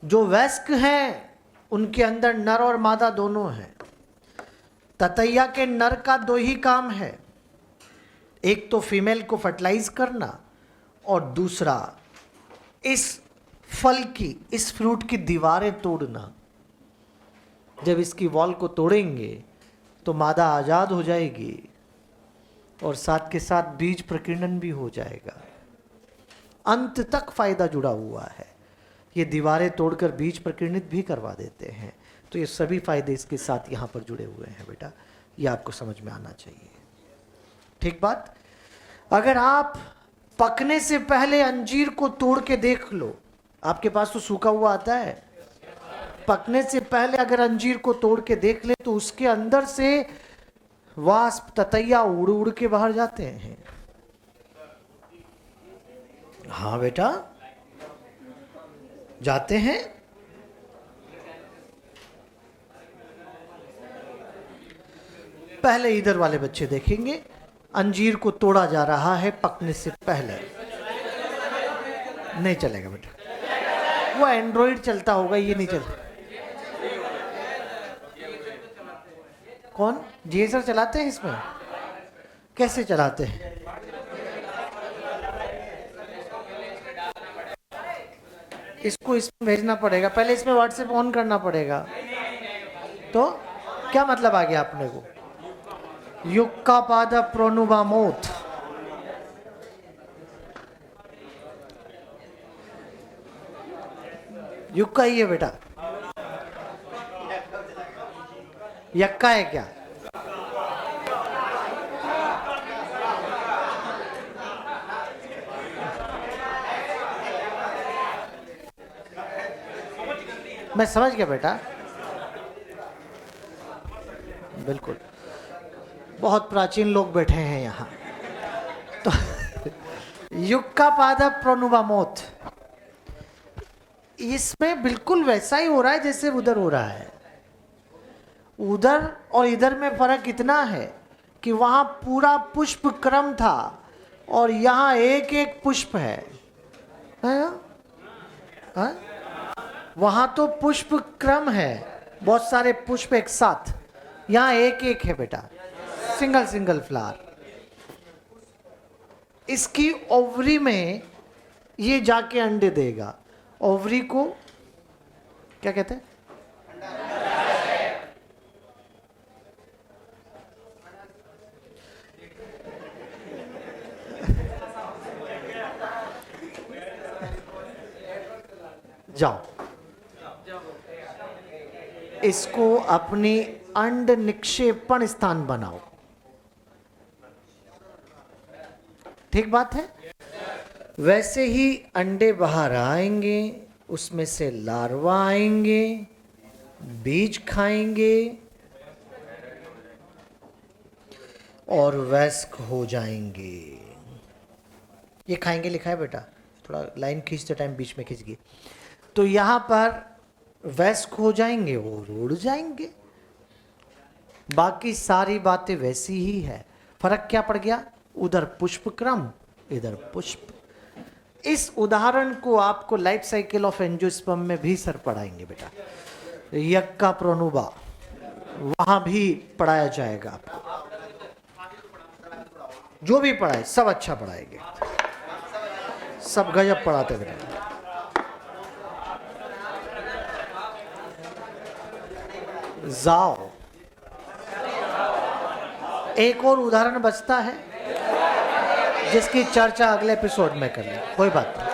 जो वयस्क हैं उनके अंदर नर और मादा दोनों हैं। ततैया के नर का दो ही काम है, एक तो फीमेल को फर्टिलाइज करना और दूसरा इस फल की, इस फ्रूट की दीवारें तोड़ना। जब इसकी वॉल को तोड़ेंगे तो मादा आजाद हो जाएगी और साथ के साथ बीज प्रकीर्णन भी हो जाएगा। अंत तक फायदा जुड़ा हुआ है। ये दीवारें तोड़कर बीज प्रकीर्णित भी करवा देते हैं, तो ये सभी फायदे इसके साथ यहाँ पर जुड़े हुए हैं बेटा, ये आपको समझ में आना चाहिए। ठीक बात। अगर आप पकने से पहले अंजीर को तोड़ के देख लो, आपके पास तो सूखा हुआ आता है, पकने से पहले अगर अंजीर को तोड़ के देख ले तो उसके अंदर से वाष्प, ततैया उड़ उड़ के बाहर जाते हैं। हाँ बेटा जाते हैं। पहले इधर वाले बच्चे देखेंगे, अंजीर को तोड़ा जा रहा है पकने से पहले। नहीं चलेगा बेटा, वो एंड्रॉइड चलता होगा, ये नहीं चलता। कौन जीएसआर चलाते हैं इसमें? कैसे चलाते हैं? इसको इसमें भेजना पड़ेगा, पहले इसमें व्हाट्सएप ऑन करना पड़ेगा। तो क्या मतलब आ गया अपने को? युक्का पाद प्रोनुबामोथ, युक्का ही है बेटा, यक्का है क्या? मैं समझ गया बेटा, बिल्कुल। बहुत प्राचीन लोग बैठे हैं यहाँ तो युक्का पाद प्रोनुबामोथ, इसमें बिल्कुल वैसा ही हो रहा है जैसे उधर हो रहा है। उधर और इधर में फर्क इतना है कि वहां पूरा पुष्प क्रम था और यहां एक एक पुष्प है ना? वहां तो पुष्प क्रम है, बहुत सारे पुष्प एक साथ, यहां एक एक है बेटा, सिंगल सिंगल फ्लावर। इसकी ओवरी में ये जाके अंडे देगा। ओवरी को क्या कहते हैं? जाओ, इसको अपनी अंड निक्षेपण स्थान बनाओ। ठीक बात है। वैसे ही अंडे बाहर आएंगे, उसमें से लार्वा आएंगे, बीज खाएंगे और वयस्क हो जाएंगे। ये खाएंगे लिखा है बेटा, थोड़ा लाइन खींचते टाइम बीच में खींच गई। तो यहां पर वयस्क हो जाएंगे और उड़ जाएंगे। बाकी सारी बातें वैसी ही है। फर्क क्या पड़ गया? उधर पुष्प क्रम, इधर पुष्प। इस उदाहरण को आपको लाइफ साइकिल ऑफ एंजियोस्पर्म में भी सर पढ़ाएंगे बेटा, यक्का प्रोनुबा, वहां भी पढ़ाया जाएगा आपको। जो भी पढ़ाए सब अच्छा पढ़ाएंगे, सब गजब पढ़ाते बेटा। जाओ, एक और उदाहरण बचता है जिसकी चर्चा अगले एपिसोड में कर लें, कोई बात नहीं।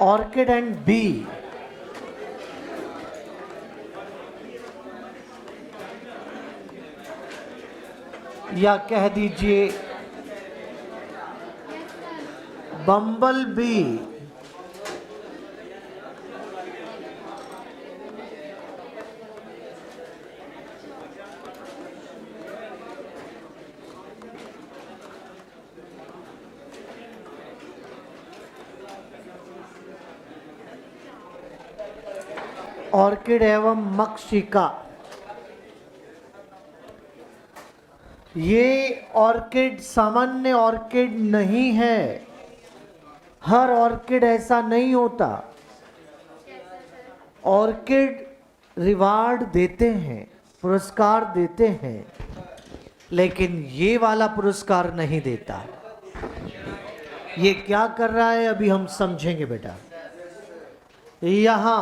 Orchid and bee. या कह दीजिए बम्बल बी। ऑर्किड एवं मक्षिका। ये ऑर्किड सामान्य ऑर्किड नहीं है। हर ऑर्किड ऐसा नहीं होता। ऑर्किड रिवार्ड देते हैं, पुरस्कार देते हैं, लेकिन ये वाला पुरस्कार नहीं देता। ये क्या कर रहा है अभी हम समझेंगे बेटा। यहां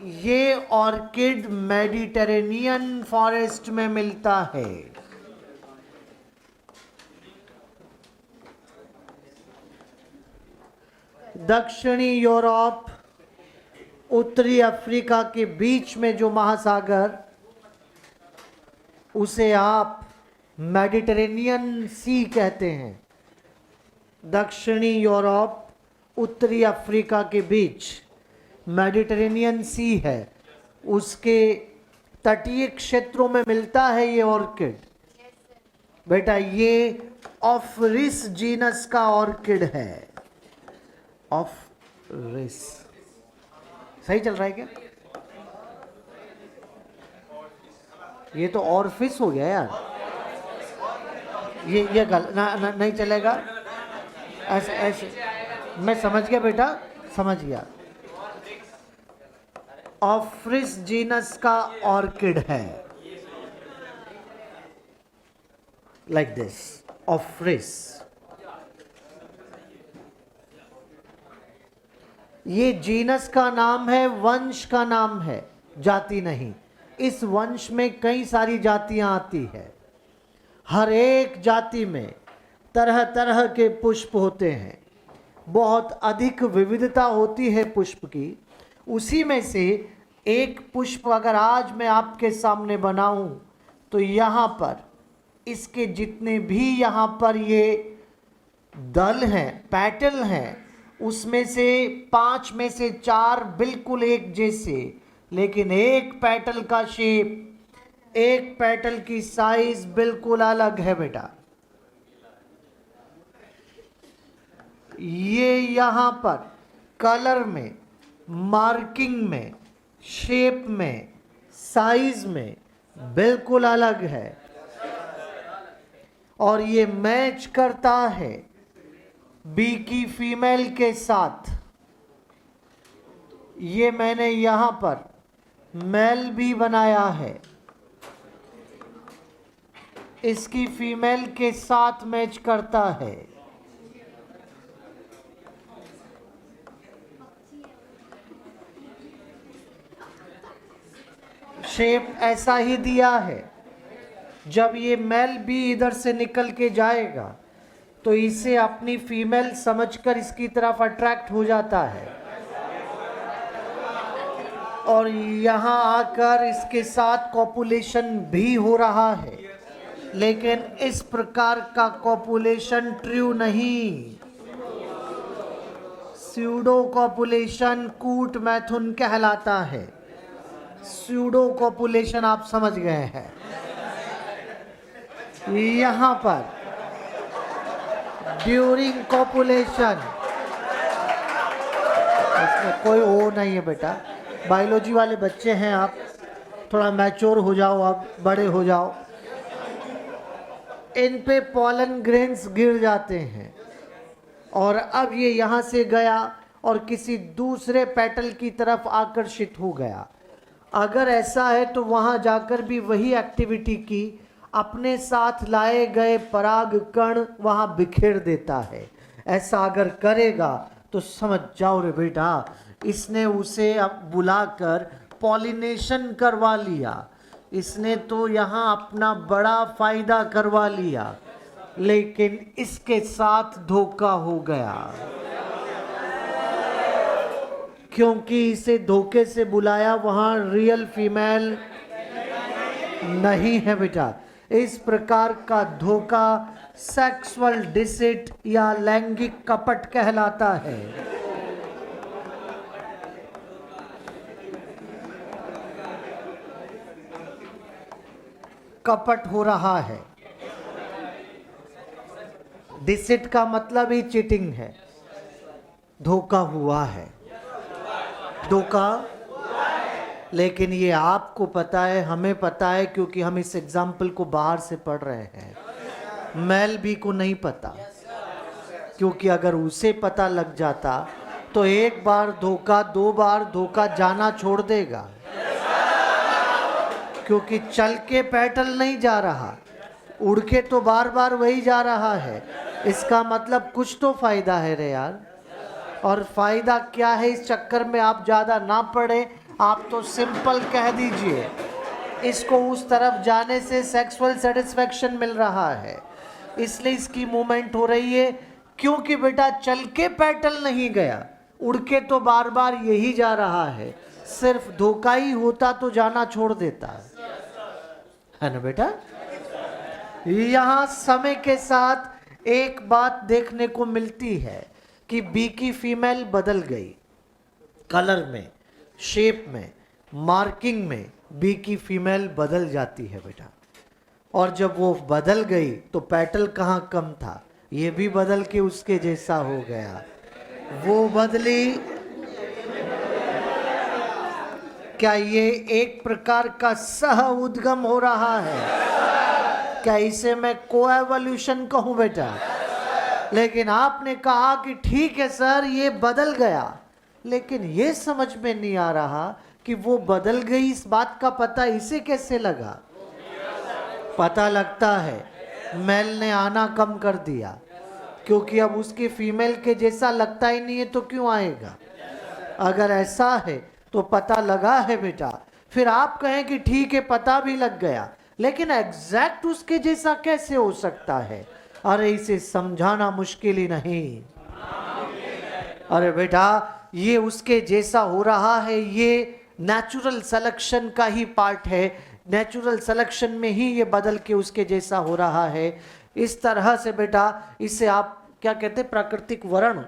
ये ऑर्किड मेडिटेरेनियन फॉरेस्ट में मिलता है। दक्षिणी यूरोप, उत्तरी अफ्रीका के बीच में जो महासागर, उसे आप मेडिटेरेनियन सी कहते हैं। दक्षिणी यूरोप, उत्तरी अफ्रीका के बीच मेडिटेरेनियन सी है, उसके तटीय क्षेत्रों में मिलता है ये ऑर्किड। बेटा ये ऑफरिस जीनस का ऑर्किड है। ऑफरिस सही चल रहा है क्या? ये तो ऑर्फिस हो गया यार। ये नहीं चलेगा ऐसे ऐसे। मैं समझ गया बेटा, समझ गया। ऑफरिस जीनस का ऑर्किड है, लाइक दिस, ऑफरिस। ये जीनस का नाम है, वंश का नाम है, जाति नहीं। इस वंश में कई सारी जातियां आती है। हर एक जाति में तरह तरह के पुष्प होते हैं, बहुत अधिक विविधता होती है पुष्प की। उसी में से एक पुष्प अगर आज मैं आपके सामने बनाऊं तो यहाँ पर इसके जितने भी यहाँ पर ये दल हैं, पैटल हैं, उसमें से 5 में से 4 बिल्कुल एक जैसे, लेकिन एक पेटल का शेप, एक पेटल की साइज बिल्कुल अलग है बेटा। ये यहां पर कलर में मार्किंग में, शेप में, साइज में बिल्कुल अलग है। और ये मैच करता है बी की फीमेल के साथ। ये मैंने यहां पर मेल भी बनाया है, इसकी फीमेल के साथ मैच करता है। शेप ऐसा ही दिया है। जब ये मेल भी इधर से निकल के जाएगा तो इसे अपनी फीमेल समझकर इसकी तरफ अट्रैक्ट हो जाता है और यहाँ आकर इसके साथ कॉपुलेशन भी हो रहा है, लेकिन इस प्रकार का कॉपुलेशन ट्रू नहीं। स्यूडो कॉपुलेशन कूट मैथुन कहलाता है। स्यूडो कॉपुलेशन आप समझ गए हैं। यहाँ पर ड्यूरिंग कॉपुलेशन, इसमें कोई ओ नहीं है बेटा, बायोलॉजी वाले बच्चे हैं आप, थोड़ा मैच्योर हो जाओ, आप बड़े हो जाओ। इन पे पॉलन ग्रेन्स गिर जाते हैं और अब ये यहाँ से गया और किसी दूसरे पेटल की तरफ आकर्षित हो गया। अगर ऐसा है तो वहाँ जाकर भी वही एक्टिविटी की, अपने साथ लाए गए पराग कण वहाँ बिखेर देता है। ऐसा अगर करेगा तो समझ जाओ रे बेटा, इसने उसे अब बुलाकर पॉलिनेशन करवा लिया, इसने तो यहाँ अपना बड़ा फायदा करवा लिया, लेकिन इसके साथ धोखा हो गया, क्योंकि इसे धोखे से बुलाया, वहाँ रियल फीमेल नहीं है बेटा। इस प्रकार का धोखा सेक्सुअल डिसिट या लैंगिक कपट कहलाता है। कपट हो रहा है। डिसिट का मतलब ही चीटिंग है, धोखा हुआ है, धोखा। लेकिन ये आपको पता है, हमें पता है, क्योंकि हम इस एग्जाम्पल को बाहर से पढ़ रहे हैं। मेल बी को नहीं पता, क्योंकि अगर उसे पता लग जाता तो एक बार धोखा, दो बार धोखा जाना छोड़ देगा, क्योंकि चल के पेटल नहीं जा रहा, उड़ के तो बार बार वही जा रहा है। इसका मतलब कुछ तो फायदा है रे यार। और फायदा क्या है, इस चक्कर में आप ज़्यादा ना पड़े, आप तो सिंपल कह दीजिए इसको उस तरफ जाने से सेक्सुअल सेटिस्फेक्शन मिल रहा है, इसलिए इसकी मूवमेंट हो रही है। क्योंकि बेटा चल के पेटल नहीं गया, उड़ के तो बार बार यही जा रहा है। सिर्फ धोखा ही होता तो जाना छोड़ देता है ना बेटा। यहाँ समय के साथ एक बात देखने को मिलती है कि बी की फीमेल बदल गई, कलर में, शेप में, मार्किंग में बी की फीमेल बदल जाती है बेटा। और जब वो बदल गई तो पेटल कहाँ कम था, ये भी बदल के उसके जैसा हो गया। वो बदली, क्या ये एक प्रकार का सह उद्गम हो रहा है? क्या इसे मैं कोएवोल्यूशन कहूं बेटा? लेकिन आपने कहा कि ठीक है सर ये बदल गया, लेकिन ये समझ में नहीं आ रहा कि वो बदल गई, इस बात का पता इसे कैसे लगा? पता लगता है मेल ने आना कम कर दिया, क्योंकि अब उसके फीमेल के जैसा लगता ही नहीं है तो क्यों आएगा? अगर ऐसा है तो पता लगा है बेटा, फिर आप कहें कि ठीक है पता भी लग गया, लेकिन एग्जैक्ट उसके जैसा कैसे हो सकता है? अरे इसे समझाना मुश्किल ही नहीं। अरे बेटा ये उसके जैसा हो रहा है, ये नेचुरल सिलेक्शन का ही पार्ट है। नेचुरल सिलेक्शन में ही ये बदल के उसके जैसा हो रहा है। इस तरह से बेटा इसे आप क्या कहते हैं, प्राकृतिक वर्ण,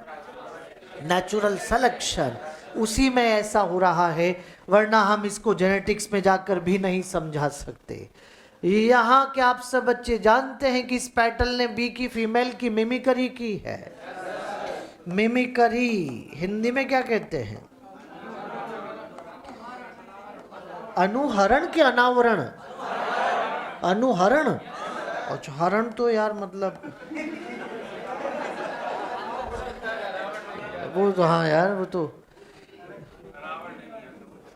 नेचुरल सिलेक्शन, उसी में ऐसा हो रहा है, वरना हम इसको जेनेटिक्स में जाकर भी नहीं समझा सकते। यहाँ के आप सब बच्चे जानते हैं कि इस पेटल ने बी की फीमेल की मिमिकरी की है। मिमिकरी हिंदी में क्या कहते हैं? अनुहरण के अनावरण? अनुहरण। अच्छा, हरण तो यार मतलब वो तो, हाँ यार वो तो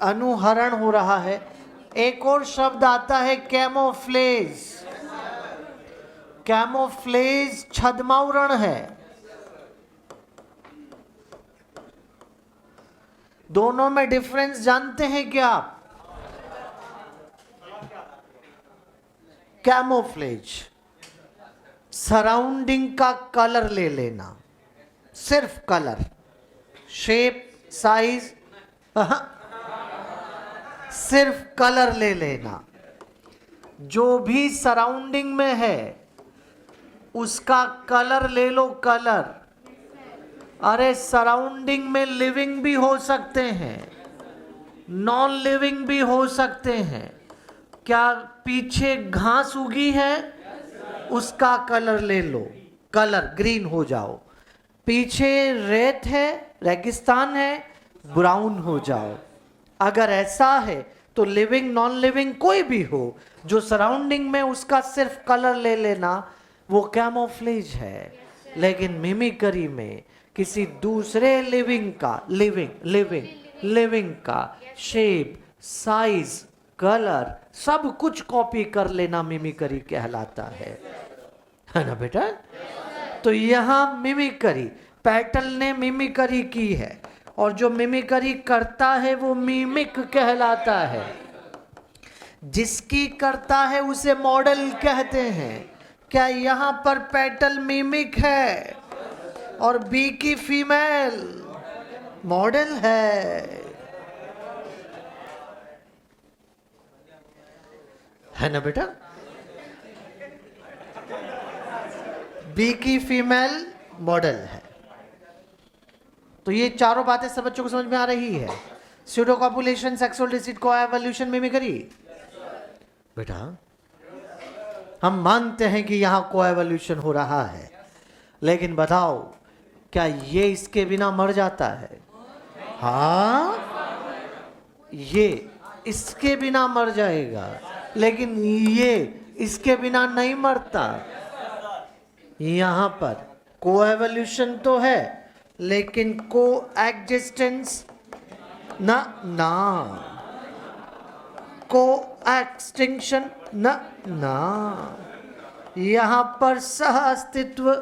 अनुहरण हो रहा है। एक और शब्द आता है कैमोफ्लेज। कैमोफ्लेज छद्मावरण है। दोनों में डिफरेंस जानते हैं क्या आप? कैमोफ्लेज सराउंडिंग का कलर ले लेना, सिर्फ कलर, शेप, साइज, सिर्फ कलर ले लेना। जो भी सराउंडिंग में है उसका कलर ले लो, कलर। अरे सराउंडिंग में लिविंग भी हो सकते हैं, नॉन लिविंग भी हो सकते हैं। क्या पीछे घास उगी है, उसका कलर ले लो, कलर ग्रीन हो जाओ। पीछे रेत है, रेगिस्तान है, ब्राउन हो जाओ। अगर ऐसा है तो लिविंग नॉन लिविंग कोई भी हो, जो सराउंडिंग में उसका सिर्फ कलर ले लेना, वो कैमोफ्लेज है। लेकिन मिमिक्री में किसी दूसरे लिविंग का, लिविंग का शेप, साइज, कलर सब कुछ कॉपी कर लेना मिमिक्री कहलाता है ना बेटा? तो यहां मिमिक्री, पैटल ने मिमिक्री की है, और जो मिमिक्री करता है वो मिमिक कहलाता है। जिसकी करता है उसे मॉडल कहते हैं। क्या यहां पर पैटल मिमिक है और बी की फीमेल मॉडल है ना बेटा? बी की फीमेल मॉडल है। तो ये चारों बातें सब बच्चों को समझ में आ रही है? Pseudo copulation, sexual deceit, coevolution, mimicry. बेटा हम मानते हैं कि यहां कोएवोल्यूशन हो रहा है, लेकिन बताओ क्या ये इसके बिना मर जाता है? हाँ, ये इसके बिना मर जाएगा, लेकिन ये इसके बिना नहीं मरता। यहां पर कोएवोल्यूशन तो है, लेकिन को एक्जिस्टेंस ना, को एक्सटिंक्शन ना। यहां पर सह अस्तित्व,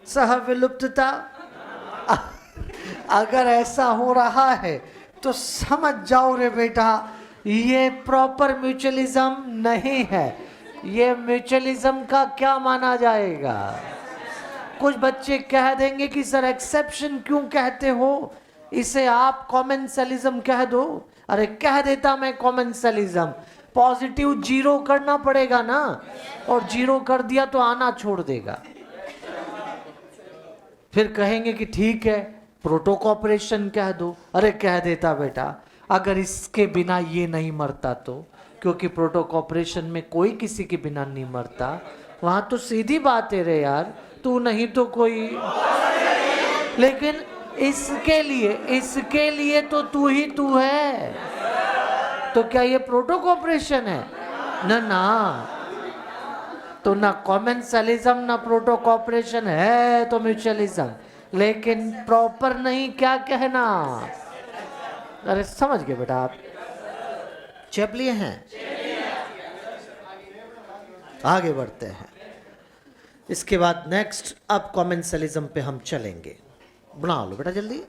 सह विलुप्तता। अगर ऐसा हो रहा है तो समझ जाओ रे बेटा, ये प्रॉपर म्यूचुअलिज्म नहीं है। ये म्यूचुअलिज्म का क्या माना जाएगा? कुछ बच्चे कह देंगे कि सर एक्सेप्शन क्यों कहते हो, इसे आप कॉमेंसलिज्म कह दो। अरे कह देता मैं कॉमेंसलिज्म, पॉजिटिव जीरो करना पड़ेगा ना, और जीरो कर दिया तो आना छोड़ देगा। फिर कहेंगे कि ठीक है प्रोटो कॉपरेशन कह दो। अरे कह देता बेटा, अगर इसके बिना ये नहीं मरता तो, क्योंकि प्रोटो कॉपरेशन में कोई किसी के बिना नहीं मरता। वहां तो सीधी बात है रे यार, तू नहीं तो कोई। लेकिन इसके लिए तो तू ही तू है। तो क्या ये प्रोटो कॉपरेशन है? ना, तो ना कॉमेंसलिज्म ना प्रोटो कॉपरेशन है, तो म्यूचुअलिज्म। लेकिन प्रॉपर नहीं, क्या कहना? अरे समझ गए बेटा आप? चैपलिए हैं। आगे बढ़ते हैं। इसके बाद नेक्स्ट अब कॉमेंसलिज्म पे हम चलेंगे। बना लो बेटा जल्दी।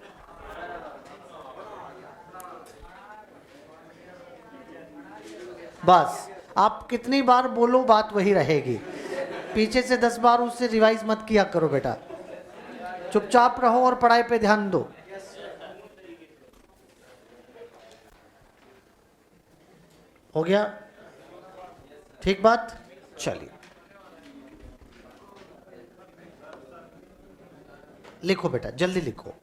बस आप कितनी बार बोलो बात वही रहेगी। पीछे से 10 बार उससे रिवाइज मत किया करो बेटा। चुपचाप रहो और पढ़ाई पे ध्यान दो। हो गया? ठीक बात? चलिए लिखो बेटा, जल्दी लिखो।